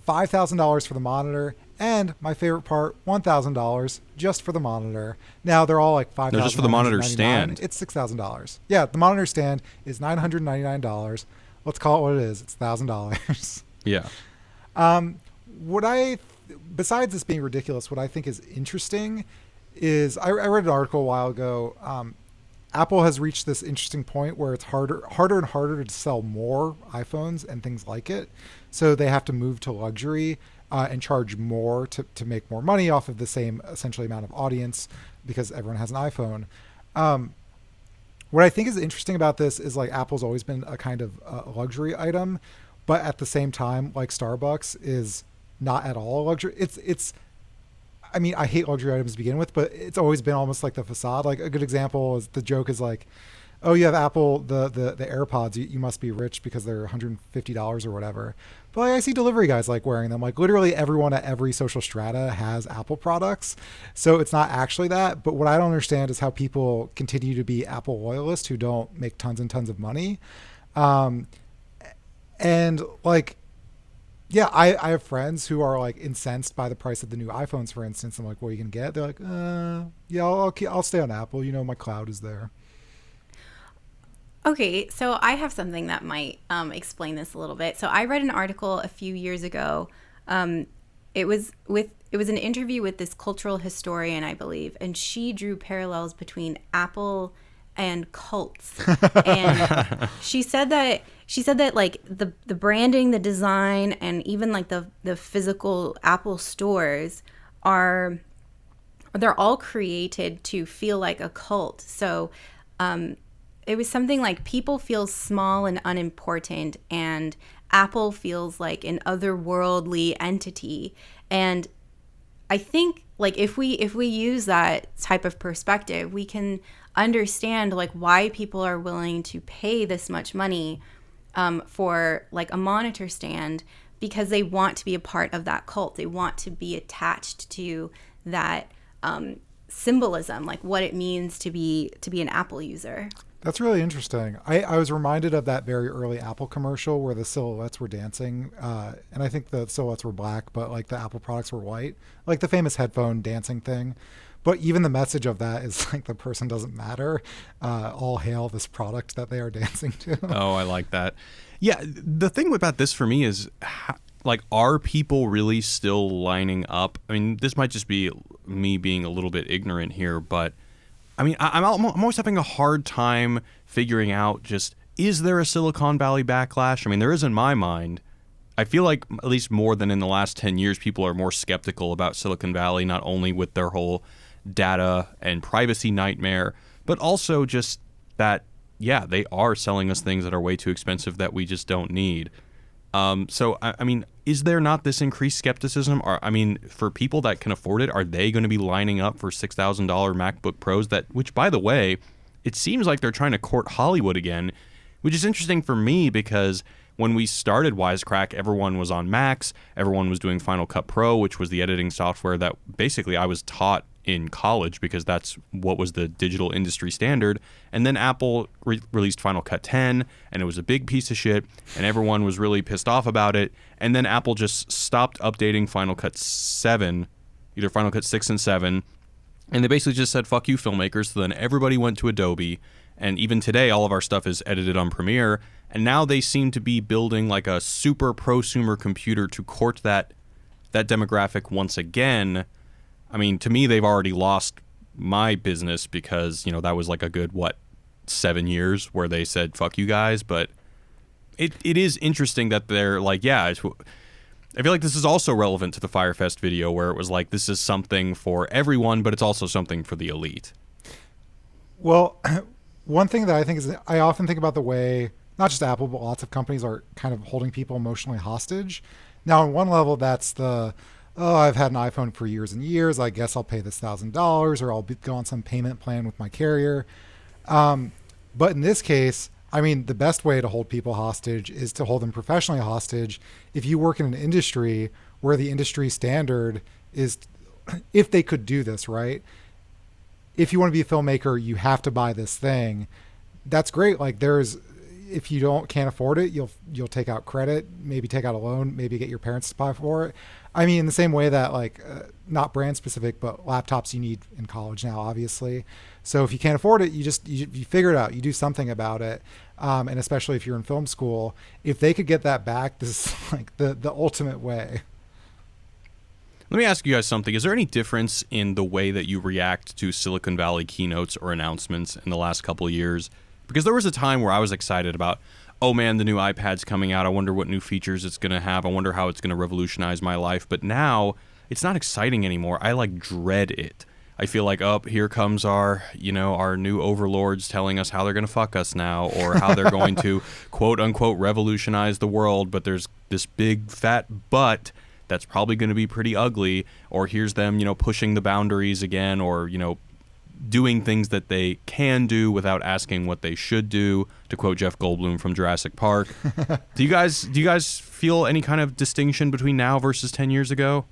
$5,000 for the monitor, and my favorite part, $1,000 just for the monitor. Now they're all like $5,000. No, just for the monitor stand. It's $6,000. Yeah, the monitor stand is $999. Let's call it what it is. It's $1,000. Yeah. Besides this being ridiculous, what I think is interesting is I read an article a while ago. Apple has reached this interesting point where it's harder and harder to sell more iPhones and things like it. So they have to move to luxury and charge more to make more money off of the same essentially amount of audience because everyone has an iPhone. What I think is interesting about this is like Apple's always been a kind of luxury item, but at the same time, like Starbucks is not at all a luxury. I mean, I hate luxury items to begin with, but it's always been almost like the facade. Like a good example is the joke is like, oh, you have Apple, the AirPods, you must be rich because they're $150 or whatever. But like, I see delivery guys like wearing them. Like literally everyone at every social strata has Apple products. So it's not actually that. But what I don't understand is how people continue to be Apple loyalists who don't make tons and tons of money. And like, yeah, I have friends who are like incensed by the price of the new iPhones, for instance. I'm like, what are you going to get? They're like, yeah, I'll stay on Apple. You know, my cloud is there. Okay, so I have something that might explain this a little bit. So I read an article a few years ago. It was an interview with this cultural historian, I believe, and she drew parallels between Apple and cults. And she said that like the branding, the design, and even like the physical Apple stores they're all created to feel like a cult. So it was something like people feel small and unimportant, and Apple feels like an otherworldly entity. And I think like if we use that type of perspective, we can understand like why people are willing to pay this much money for like a monitor stand, because they want to be a part of that cult. They want to be attached to that symbolism, like what it means to be an Apple user. That's really interesting. I was reminded of that very early Apple commercial where the silhouettes were dancing. And I think the silhouettes were black, but like the Apple products were white, like the famous headphone dancing thing. But even the message of that is like the person doesn't matter. All hail this product that they are dancing to. Oh, I like that. Yeah, the thing about this for me is, like, are people really still lining up? I mean, this might just be me being a little bit ignorant here, but I mean, I'm always having a hard time figuring out just, is there a Silicon Valley backlash? I mean, there is in my mind. I feel like at least more than in the last 10 years, people are more skeptical about Silicon Valley, not only with their whole data and privacy nightmare, but also just that, yeah, they are selling us things that are way too expensive that we just don't need. So, I mean, is there not this increased skepticism? Or, I mean, for people that can afford it, are they going to be lining up for $6,000 MacBook Pros which, by the way, it seems like they're trying to court Hollywood again, which is interesting for me because when we started Wisecrack, everyone was on Macs, everyone was doing Final Cut Pro, which was the editing software that basically I was taught in college because that's what was the digital industry standard. And then Apple released Final Cut 10, and it was a big piece of shit, and everyone was really pissed off about it. And then Apple just stopped updating Final Cut 7, either Final Cut 6 and 7, and they basically just said, fuck you, filmmakers. So then everybody went to Adobe, and even today, all of our stuff is edited on Premiere, and now they seem to be building like a super prosumer computer to court that demographic once again. I mean, to me, they've already lost my business because, you know, that was like a good, 7 years where they said, fuck you guys. But it is interesting that they're like, yeah, I feel like this is also relevant to the Firefest video where it was like, this is something for everyone, but it's also something for the elite. Well, one thing that I think is, I often think about the way, not just Apple, but lots of companies are kind of holding people emotionally hostage. Now, on one level, that's I've had an iPhone for years and years. I guess I'll pay this $1,000 or I'll go on some payment plan with my carrier. But in this case, I mean, the best way to hold people hostage is to hold them professionally hostage. If you work in an industry where the industry standard is, if they could do this, right? If you want to be a filmmaker, you have to buy this thing. That's great. Like if you can't afford it, you'll take out credit, maybe take out a loan, maybe get your parents to buy for it. I mean, in the same way that not brand specific, but laptops you need in college now, obviously. So if you can't afford it, you figure it out. You do something about it. And especially if you're in film school, if they could get that back, this is like the ultimate way. Let me ask you guys something. Is there any difference in the way that you react to Silicon Valley keynotes or announcements in the last couple of years? Because there was a time where I was excited about, oh man, the new iPad's coming out. I wonder what new features it's going to have. I wonder how it's going to revolutionize my life. But now it's not exciting anymore. I dread it. I feel like, here comes our new overlords telling us how they're going to fuck us now, or how they're going to quote unquote revolutionize the world. But there's this big fat but that's probably going to be pretty ugly. Or here's them, pushing the boundaries again, or, doing things that they can do without asking what they should do, to quote Jeff Goldblum from Jurassic Park. Do you guys feel any kind of distinction between now versus 10 years ago?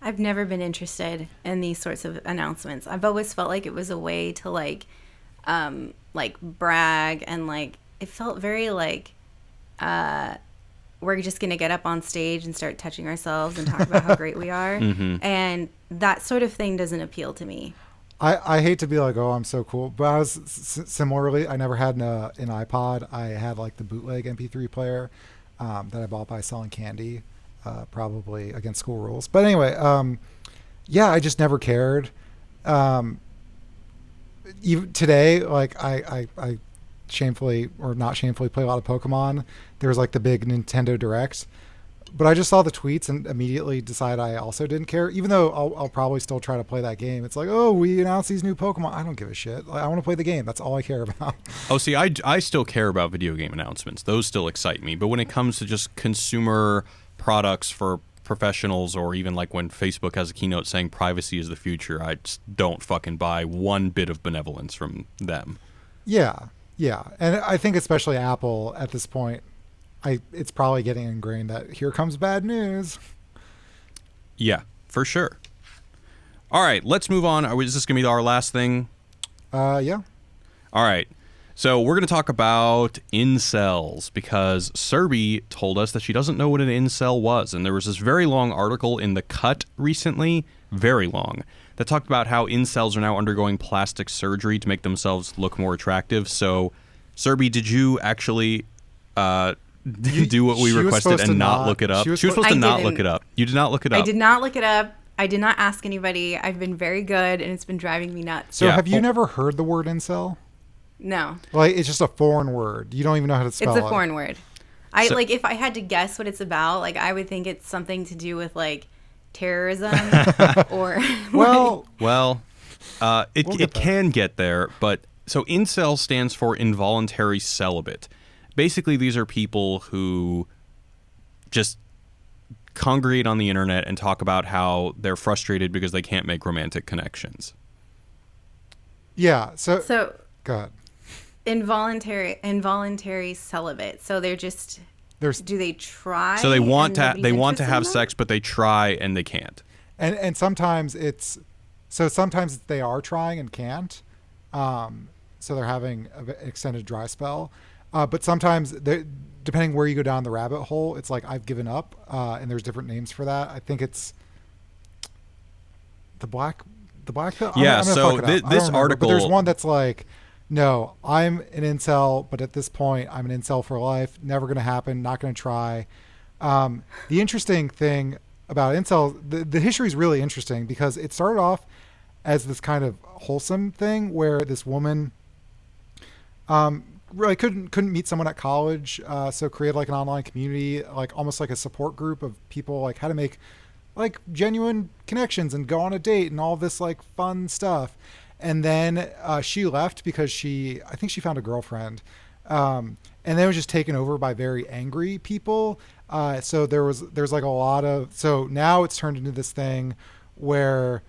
I've never been interested in these sorts of announcements. I've always felt like it was a way to like brag, and like it felt very like we're just gonna get up on stage and start touching ourselves and talk about how great we are. And that sort of thing doesn't appeal to me. I hate to be like, oh, I'm so cool, but I was similarly, I never had an iPod. I had like the bootleg MP3 player that I bought by selling candy, probably against school rules. But anyway, yeah, I just never cared. Even today, like I shamefully or not shamefully play a lot of Pokemon. There was like the big Nintendo Direct, but I just saw the tweets and immediately decided I also didn't care, even though I'll probably still try to play that game. It's like, oh, we announced these new Pokemon. I don't give a shit. Like, I want to play the game. That's all I care about. Oh, see, I still care about video game announcements. Those still excite me. But when it comes to just consumer products for professionals, or even like when Facebook has a keynote saying privacy is the future, I just don't fucking buy one bit of benevolence from them. Yeah. And I think especially Apple at this point, it's probably getting ingrained that here comes bad news. Yeah, for sure. All right, let's move on. Is this going to be our last thing? Yeah. All right. So we're going to talk about incels, because Surbhi told us that she doesn't know what an incel was. And there was this very long article in The Cut recently, very long, that talked about how incels are now undergoing plastic surgery to make themselves look more attractive. So, Surbhi, did you actually do what we requested and not look it up? She was supposed to not look it up. You did not look it up. I did not look it up. I did not ask anybody. I've been very good, and it's been driving me nuts. So have you never heard the word incel? No. Like, it's just a foreign word. You don't even know how to spell it. It's a foreign word. Like, if I had to guess what it's about, like, I would think it's something to do with, like, terrorism or... It can get there, but... So incel stands for involuntary celibate. Basically, these are people who just congregate on the internet and talk about how they're frustrated because they can't make romantic connections. Yeah, so go ahead. Involuntary celibate. So they're just... do they try? So they want to have sex, but they try and they can't. And sometimes sometimes they are trying and can't. So they're having an extended dry spell. But sometimes, depending where you go down the rabbit hole, it's like, I've given up, and there's different names for that. I think it's the black pill. Yeah, so this article... But there's one that's like, no, I'm an incel, but at this point, I'm an incel for life. Never going to happen. Not going to try. The interesting thing about incels, the history is really interesting, because it started off as this kind of wholesome thing where this woman... really couldn't meet someone at college, so created like an online community, like almost like a support group of people, like how to make like genuine connections and go on a date and all this like fun stuff. And then she left because I think she found a girlfriend, and then it was just taken over by very angry people. So there's like a lot of, so now it's turned into this thing where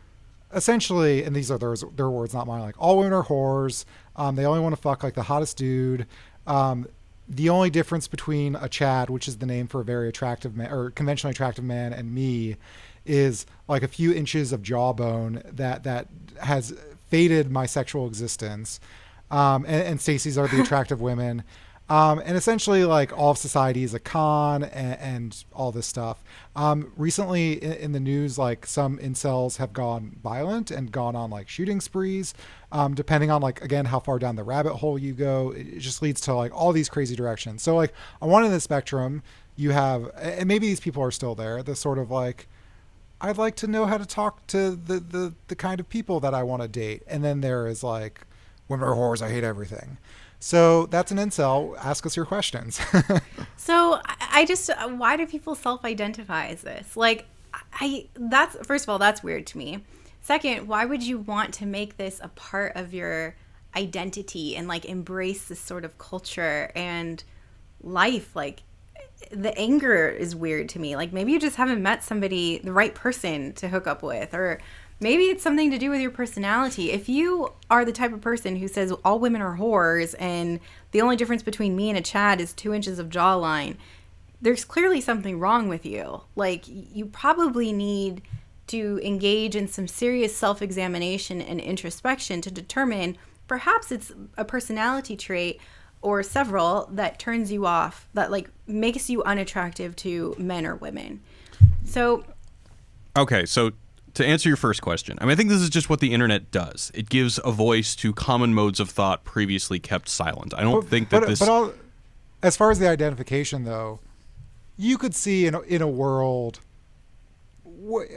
essentially, and these are their words, not mine, like all women are whores. They only want to fuck like the hottest dude. The only difference between a Chad, which is the name for a very attractive man or conventionally attractive man, and me is like a few inches of jawbone that has faded my sexual existence. And Stacey's are the attractive women. And essentially like all of society is a con and all this stuff. Recently in the news, like some incels have gone violent and gone on like shooting sprees, depending on like, again, how far down the rabbit hole you go. It just leads to like all these crazy directions. So like on one end of the spectrum, you have, and maybe these people are still there, the sort of like, I'd like to know how to talk to the kind of people that I want to date. And then there is like, women are whores, I hate everything. So that's an incel. Ask us your questions. So I just, why do people self-identify as this? Like, that's, first of all, that's weird to me. Second, why would you want to make this a part of your identity and like embrace this sort of culture and life? Like, the anger is weird to me. Like, maybe you just haven't met somebody, the right person to hook up with, or maybe it's something to do with your personality. If you are the type of person who says all women are whores and the only difference between me and a Chad is 2 inches of jawline, there's clearly something wrong with you. Like, you probably need to engage in some serious self-examination and introspection to determine perhaps it's a personality trait or several that turns you off, that like makes you unattractive to men or women. So, okay, so to answer your first question, I mean, I think this is just what the internet does. It gives a voice to common modes of thought previously kept silent. I don't think that this... But as far as the identification, though, you could see in a world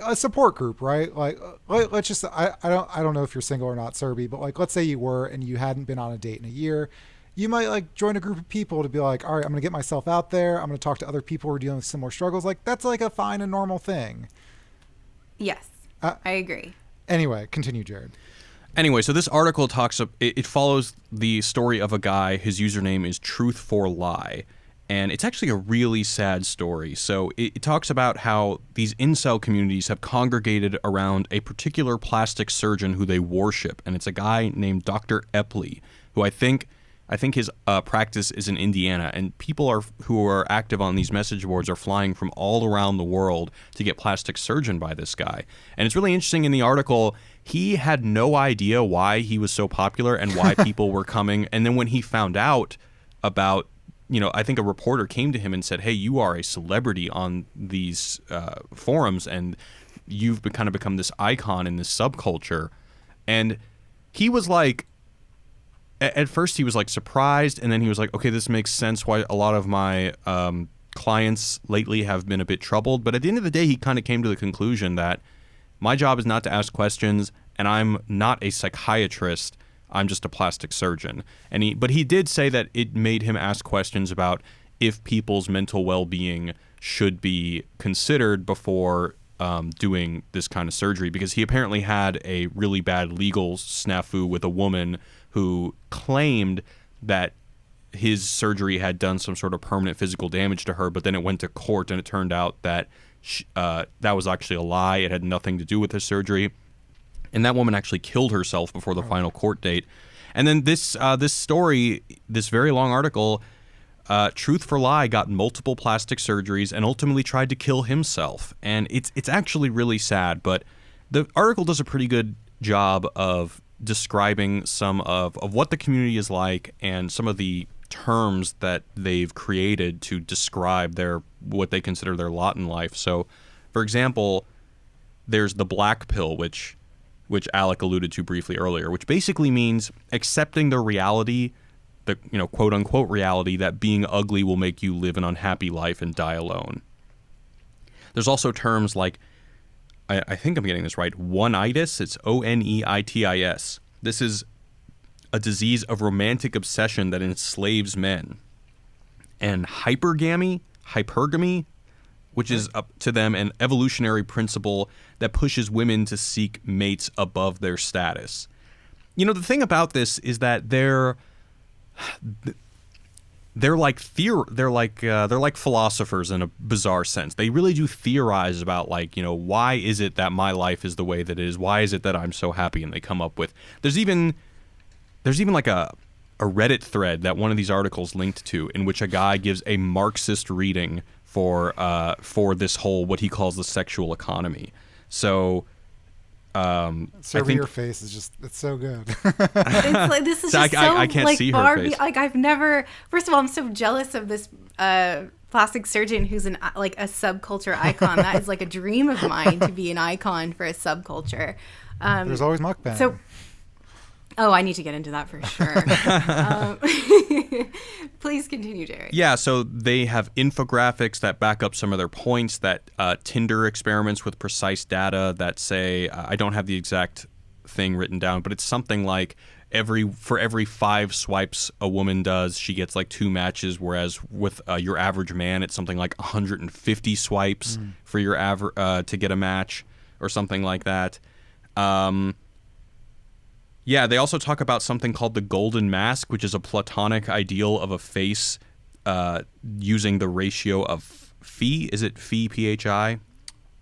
a support group, right? Like, let's just, I don't know if you're single or not, Surbhi, but like, let's say you were and you hadn't been on a date in a year. You might like join a group of people to be like, all right, I'm going to get myself out there. I'm going to talk to other people who are dealing with similar struggles. Like, that's like a fine and normal thing. Yes, I agree. Anyway, continue, Jared. Anyway, so this article it follows the story of a guy. His username is Truth for Lie. And it's actually a really sad story. So it talks about how these incel communities have congregated around a particular plastic surgeon who they worship. And it's a guy named Dr. Epley, who I think his practice is in Indiana. And people who are active on these message boards are flying from all around the world to get plastic surgeon by this guy. And it's really interesting in the article, he had no idea why he was so popular and why people were coming. And then when he found out about, I think a reporter came to him and said, hey, you are a celebrity on these forums and you've kind of become this icon in this subculture. And he was like, at first he was like surprised, and then he was like, okay, this makes sense why a lot of my clients lately have been a bit troubled. But at the end of the day, he kind of came to the conclusion that my job is not to ask questions, and I'm not a psychiatrist. I'm just a plastic surgeon. But he did say that it made him ask questions about if people's mental well-being should be considered before doing this kind of surgery, because he apparently had a really bad legal snafu with a woman who claimed that his surgery had done some sort of permanent physical damage to her, but then it went to court and it turned out that that was actually a lie. It had nothing to do with his surgery. And that woman actually killed herself before the final court date. And then this story, this very long article, Truth for Lie got multiple plastic surgeries and ultimately tried to kill himself. And it's actually really sad, but the article does a pretty good job of describing some of what the community is like and some of the terms that they've created to describe what they consider their lot in life. So, for example, there's the black pill, which Alec alluded to briefly earlier, which basically means accepting the reality, the quote unquote reality that being ugly will make you live an unhappy life and die alone. There's also terms like, I think I'm getting this right, oneitis. It's oneitis. This is a disease of romantic obsession that enslaves men. And hypergamy, which is up to them an evolutionary principle that pushes women to seek mates above their status. The thing about this is that they're like philosophers in a bizarre sense. They really do theorize about why is it that my life is the way that it is? Why is it that I'm so happy? And they come up with there's even like a Reddit thread that one of these articles linked to in which a guy gives a Marxist reading for this whole what he calls the sexual economy. So Surbhi, your face is just—it's so good. It's like this is just I can't like see Barbie. her face. Like I've never. First of all, I'm so jealous of this plastic surgeon who's a subculture icon. That is like a dream of mine to be an icon for a subculture. There's always mukbang. So, I need to get into that for sure. Please continue, Jared. Yeah, so they have infographics that back up some of their points, that Tinder experiments with precise data that say, I don't have the exact thing written down, but it's something like for every 5 swipes a woman does, she gets like 2 matches, whereas with your average man, it's something like 150 swipes for your to get a match or something like that. Yeah, they also talk about something called the golden mask, which is a platonic ideal of a face using the ratio of phi. Is it phi, P-H-I?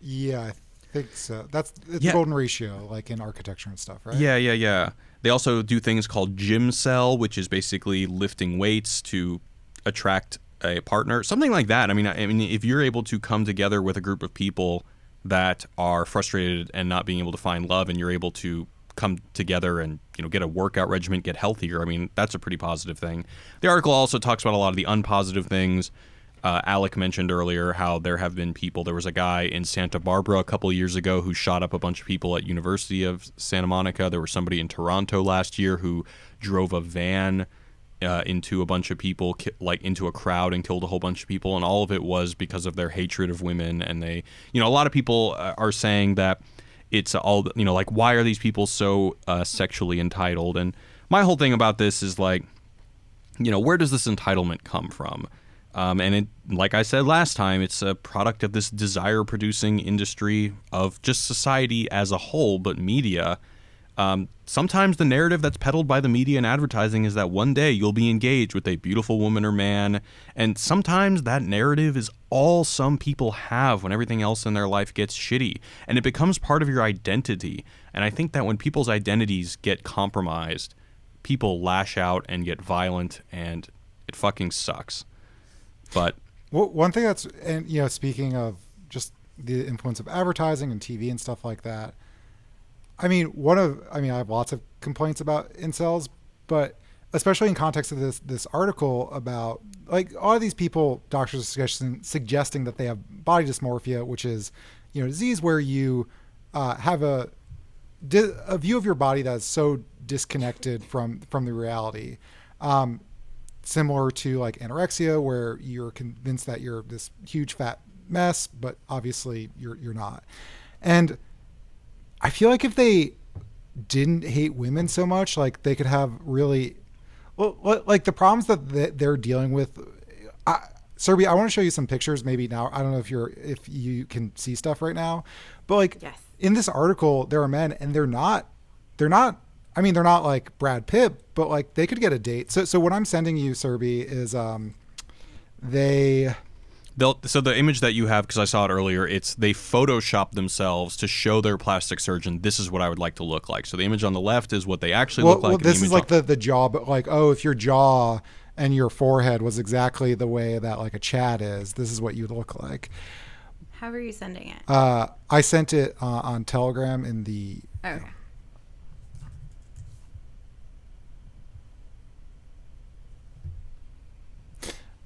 Yeah, I think so. It's the Yeah. golden ratio, like in architecture and stuff, right? Yeah. They also do things called gym cell, which is basically lifting weights to attract a partner, something like that. I mean, if you're able to come together with a group of people that are frustrated and not being able to find love, and you're able to come together and get a workout regimen, get healthier. I mean, that's a pretty positive thing. The article also talks about a lot of the unpositive things. Alec mentioned earlier how there have been people. There was a guy in Santa Barbara a couple of years ago who shot up a bunch of people at University of Santa Monica. There was somebody in Toronto last year who drove a van into a bunch of people, like into a crowd, and killed a whole bunch of people. And all of it was because of their hatred of women. And they, a lot of people are saying that it's all, like, why are these people so sexually entitled? And my whole thing about this is like, where does this entitlement come from? And it, like I said last time, it's a product of this desire-producing industry of just society as a whole, but media. Sometimes the narrative that's peddled by the media and advertising is that one day you'll be engaged with a beautiful woman or man, and sometimes that narrative is all some people have when everything else in their life gets shitty, and it becomes part of your identity. And I think that when people's identities get compromised, people lash out and get violent, and it fucking sucks. But one thing that's, and speaking of just the influence of advertising and TV and stuff like that, I have lots of complaints about incels, but especially in context of this article about, like, all of these people, doctors are suggesting that they have body dysmorphia, which is, a disease where you have a view of your body that is so disconnected from the reality. Similar to like anorexia, where you're convinced that you're this huge fat mess, but obviously you're not. And I feel like if they didn't hate women so much, like they could have really, like the problems that they're dealing with. Surbhi, I want to show you some pictures. Maybe now, I don't know if you can see stuff right now, but like in this article, there are men, and they're not. I mean, they're not like Brad Pitt, but like they could get a date. So what I'm sending you, Surbhi, is so the image that you have, because I saw it earlier, they Photoshop themselves to show their plastic surgeon, this is what I would like to look like. So the image on the left is what they actually look like. Well, this is like the jaw, but like, if your jaw and your forehead was exactly the way that like a Chad is, this is what you'd look like. How are you sending it? I sent it on Telegram in the... Okay.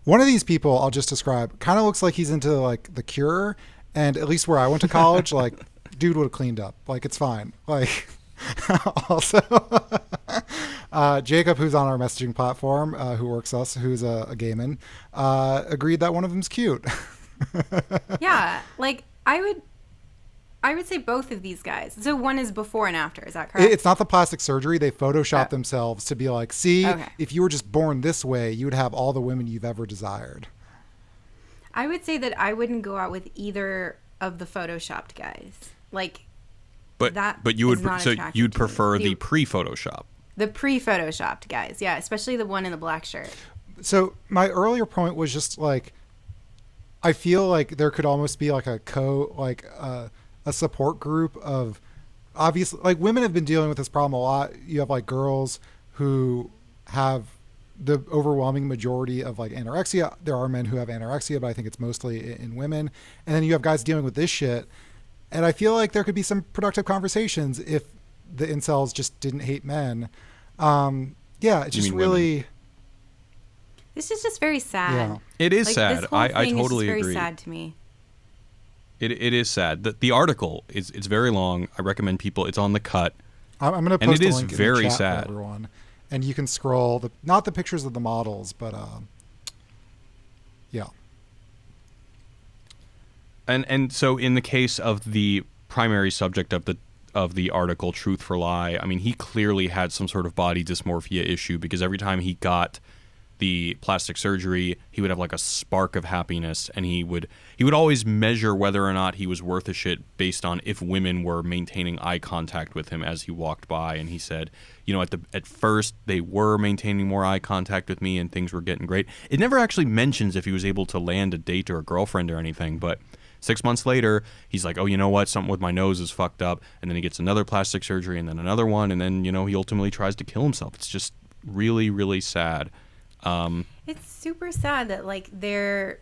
One of these people I'll just describe kind of looks like he's into like The Cure, and at least where I went to college, like dude would have cleaned up. Like it's fine. Like also Jacob, who's on our messaging platform, who works us, who's a gay man, agreed that one of them's cute. Yeah, like I would say both of these guys. So one is before and after. Is that correct? It's not the plastic surgery. They Photoshop themselves to be like, see, if you were just born this way, you would have all the women you've ever desired. I would say that I wouldn't go out with either of the Photoshopped guys. Like, but you would, so you'd prefer the pre-Photoshop. The pre-Photoshopped guys, yeah, especially the one in the black shirt. So my earlier point was just like, I feel like there could almost be like a support group of, obviously, like women have been dealing with this problem a lot. You have like girls who have the overwhelming majority of like anorexia. There are men who have anorexia, but I think it's mostly in women. And then you have guys dealing with this shit. And I feel like there could be some productive conversations if the incels just didn't hate men. It's just really... Women? This is just very sad. Yeah. It is sad. This whole I thing totally is just agree. very sad to me. It is sad. The article it's very long. I recommend people. It's on The Cut. I'm going to post a link very in the chat sad. for everyone, and you can scroll not the pictures of the models, but yeah. And so in the case of the primary subject of the article, Truth for Lie, I mean, he clearly had some sort of body dysmorphia issue, because every time he got the plastic surgery, he would have like a spark of happiness, and he would always measure whether or not he was worth a shit based on if women were maintaining eye contact with him as he walked by. And he said, at first they were maintaining more eye contact with me and things were getting great. It never actually mentions if he was able to land a date or a girlfriend or anything, but 6 months later, he's like, oh, you know what? Something with my nose is fucked up. And then he gets another plastic surgery and then another one. And then, he ultimately tries to kill himself. It's just really, really sad. It's super sad that their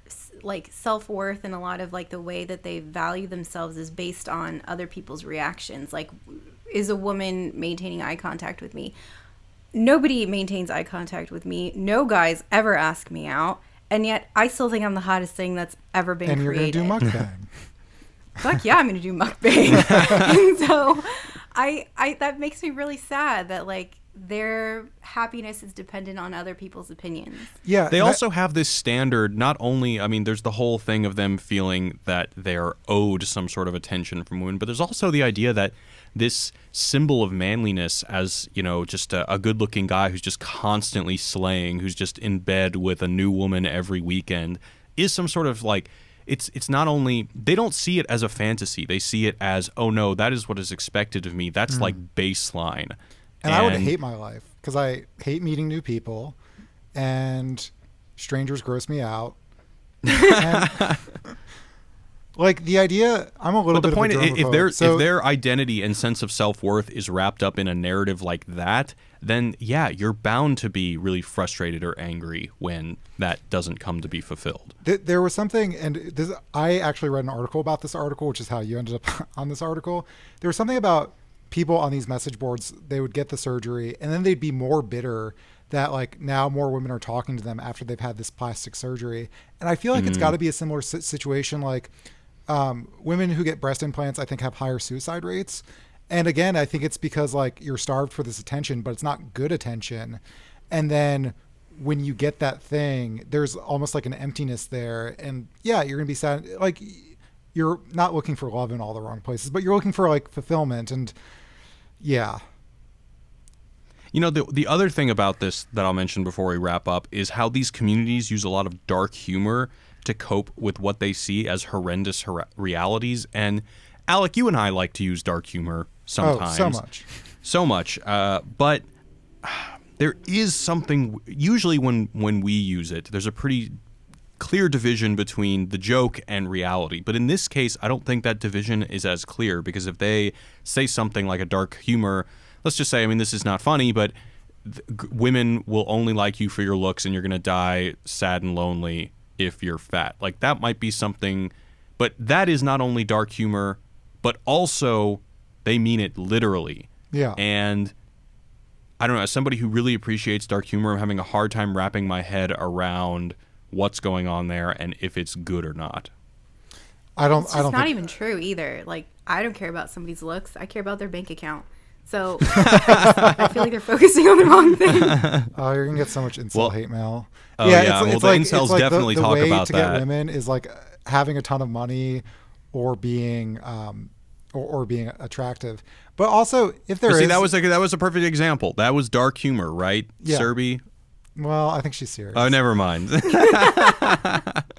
self-worth and a lot of the way that they value themselves is based on other people's reactions. Is a woman maintaining eye contact with me? Nobody maintains eye contact with me. No guys ever ask me out. And yet I still think I'm the hottest thing that's ever been created. And you're going to do mukbang. Fuck yeah, I'm going to do mukbang. And so that makes me really sad that their happiness is dependent on other people's opinions. Yeah. They also have this standard, not only, there's the whole thing of them feeling that they're owed some sort of attention from women, but there's also the idea that this symbol of manliness as, just a good-looking guy who's just constantly slaying, who's just in bed with a new woman every weekend, is some sort of it's not only, they don't see it as a fantasy. They see it as, oh no, that is what is expected of me. That's baseline. And I would hate my life because I hate meeting new people and strangers gross me out. And, the idea, I'm a little bit of a germaphobe. If their identity and sense of self-worth is wrapped up in a narrative like that, then yeah, you're bound to be really frustrated or angry when that doesn't come to be fulfilled. There was something, and I actually read an article about this article, which is how you ended up on this article. There was something about people on these message boards, they would get the surgery and then they'd be more bitter that now more women are talking to them after they've had this plastic surgery. And I feel like it's got to be a similar situation. Women who get breast implants, I think, have higher suicide rates. And again, I think it's because you're starved for this attention, but it's not good attention. And then when you get that thing, there's almost an emptiness there. And yeah, you're going to be sad. You're not looking for love in all the wrong places, but you're looking for fulfillment. And yeah. The other thing about this that I'll mention before we wrap up is how these communities use a lot of dark humor to cope with what they see as horrendous realities. And Alec, you and I like to use dark humor sometimes. Oh, so much. But there is something, usually when we use it, there's a pretty clear division between the joke and reality. But in this case, I don't think that division is as clear, because if they say something like a dark humor, let's just say, this is not funny, but women will only like you for your looks and you're going to die sad and lonely if you're fat. That might be something, but that is not only dark humor, but also they mean it literally. Yeah. And I don't know, as somebody who really appreciates dark humor, I'm having a hard time wrapping my head around what's going on there and if it's good or not. It's not even true either. I don't care about somebody's looks. I care about their bank account. So I feel like they're focusing on the wrong thing. Oh, you're gonna get so much incel hate mail. Oh yeah, the incels definitely talk about that. The way to get women is having a ton of money or being or being attractive. But also, if there is, that was a perfect example. That was dark humor, right? Yeah. Surbhi. Well, I think she's serious. Oh, never mind.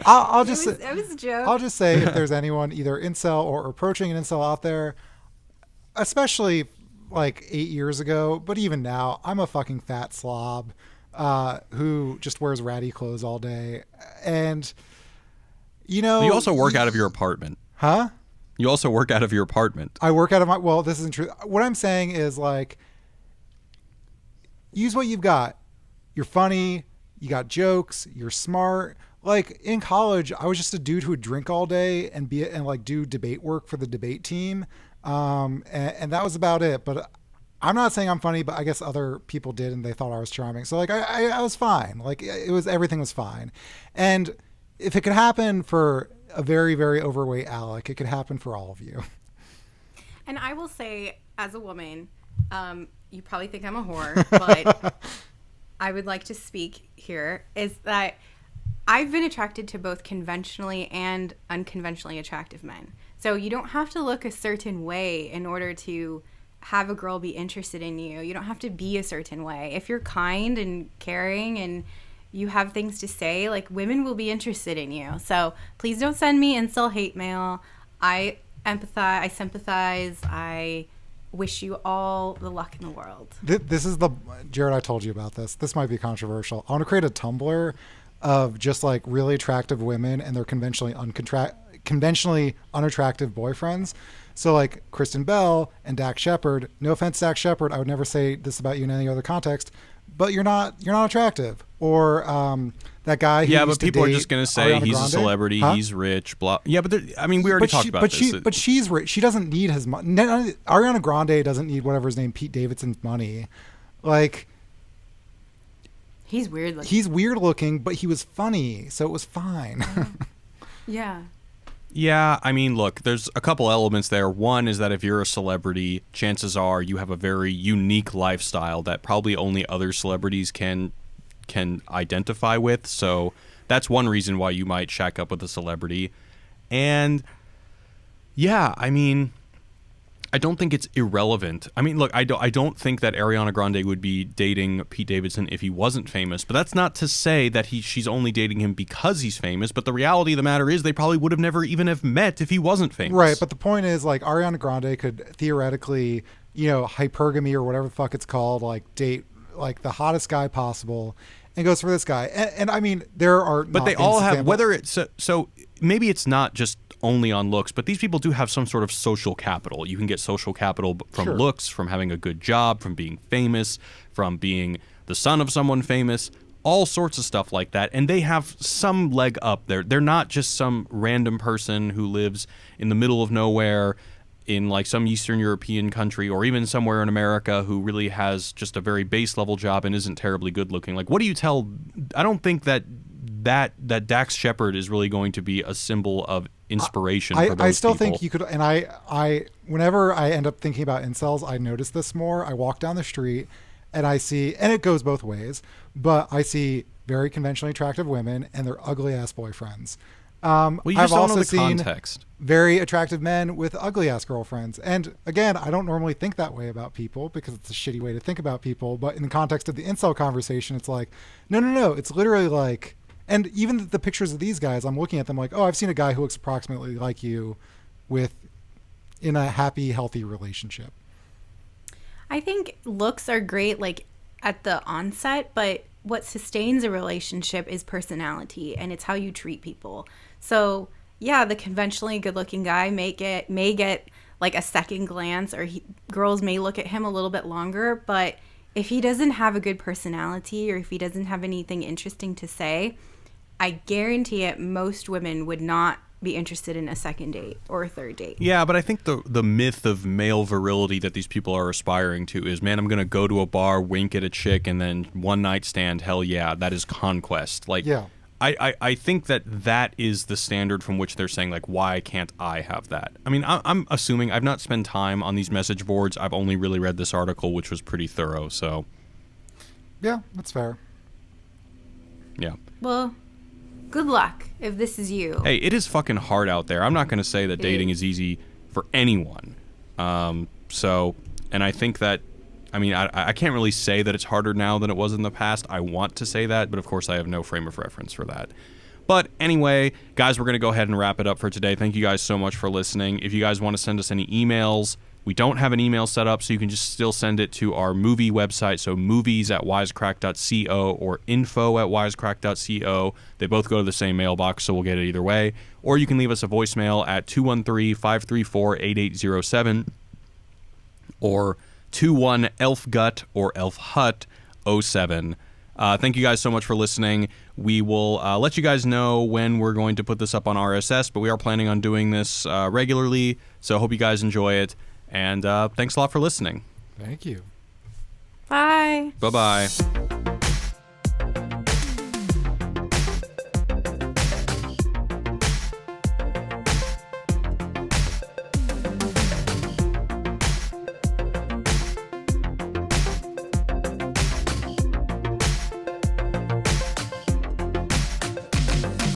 I'll just it was a joke. I'll just say, if there's anyone either incel or approaching an incel out there, especially 8 years ago, but even now, I'm a fucking fat slob who just wears ratty clothes all day. And you also work out of your apartment. Huh? You also work out of your apartment. I work out of well, this isn't true. What I'm saying is use what you've got. You're funny, you got jokes, you're smart. In college, I was just a dude who would drink all day and do debate work for the debate team. And that was about it. But I'm not saying I'm funny, but I guess other people did, and they thought I was charming. So I was fine. Everything was fine. And if it could happen for a very, very overweight Alec, it could happen for all of you. And I will say, as a woman, you probably think I'm a whore, but I would like to speak here, is that I've been attracted to both conventionally and unconventionally attractive men. So you don't have to look a certain way in order to have a girl be interested in you. You don't have to be a certain way. If you're kind and caring and you have things to say, women will be interested in you. So please don't send me incel hate mail. I empathize, I sympathize, I wish you all the luck in the world. This is Jared, I told you about this. This might be controversial. I want to create a Tumblr of just really attractive women and their conventionally conventionally unattractive boyfriends. So like Kristen Bell and Dax Shepard, no offense, Dax Shepard, I would never say this about you in any other context, but you're not attractive. Or that guy who used but people to are date just going to say Ariana he's Grande. a celebrity, Huh? he's rich, blah. Yeah, but we already talked about this. But she's rich. She doesn't need his money. Ariana Grande doesn't need whatever his name, Pete Davidson's money. Like, He's weird looking. he's weird looking, but he was funny, so it was fine. Yeah. Yeah, I mean, look, there's a couple elements there. One is that if you're a celebrity, chances are you have a very unique lifestyle that probably only other celebrities can identify with. So that's one reason why you might shack up with a celebrity. And yeah, I mean, I don't think it's irrelevant. I mean, look, I don't think that Ariana Grande would be dating Pete Davidson if he wasn't famous, but that's not to say that she's only dating him because he's famous. But the reality of the matter is they probably would have never even have met if he wasn't famous. Right, but the point is, like, Ariana Grande could theoretically, hypergamy or whatever the fuck it's called, like, date, like, the hottest guy possible and goes for this guy. And I mean, there are But they all have, whether it's, so maybe it's not just only on looks, but these people do have some sort of social capital. You can get social capital from Sure. looks, from having a good job, from being famous, from being the son of someone famous, all sorts of stuff like that. And they have some leg up there. They're not just some random person who lives in the middle of nowhere in like some Eastern European country or even somewhere in America who really has just a very base level job and isn't terribly good looking. Like, what do you tell? I don't think that Dax Shepard is really going to be a symbol of inspiration for those I still people. think you could, and I whenever I end up thinking about incels, I notice this more. I walk down the street and I see, and it goes both ways, but I see very conventionally attractive women and their ugly ass boyfriends. Well, you I've just don't also know the seen context. very attractive men with ugly ass girlfriends. And again, I don't normally think that way about people because it's a shitty way to think about people. But in the context of the incel conversation, it's like, no. It's literally like, and even the pictures of these guys, I'm looking at them like, oh, I've seen a guy who looks approximately like you in a happy, healthy relationship. I think looks are great, like, at the onset, but what sustains a relationship is personality, and it's how you treat people. So, yeah, the conventionally good-looking guy may get like a second glance, or girls may look at him a little bit longer, but if he doesn't have a good personality or if he doesn't have anything interesting to say, I guarantee it, most women would not be interested in a second date or a third date. Yeah, but I think the myth of male virility that these people are aspiring to is, man, I'm going to go to a bar, wink at a chick, and then one night stand, hell yeah, that is conquest. Like, Yeah. I think that is the standard from which they're saying, like, why can't I have that? I mean, I'm assuming I've not spent time on these message boards. I've only really read this article, which was pretty thorough, so. Yeah, that's fair. Yeah. Well, good luck if this is you. Hey, it is fucking hard out there. I'm not going to say that It dating is. is easy for anyone. So, and I think that, I mean, I can't really say that it's harder now than it was in the past. I want to say that, but of course I have no frame of reference for that. But anyway, guys, we're going to go ahead and wrap it up for today. Thank you guys so much for listening. If you guys want to send us any emails, we don't have an email set up, so you can just still send it to our movie website, so movies@wisecrack.co or info@wisecrack.co. They both go to the same mailbox, so we'll get it either way. Or you can leave us a voicemail at 213-534-8807 or 21-ELFGUT or ELFHUT07. Thank you guys so much for listening. We will let you guys know when we're going to put this up on RSS, but we are planning on doing this regularly, so I hope you guys enjoy it. And thanks a lot for listening. Thank you. Bye. Bye-bye.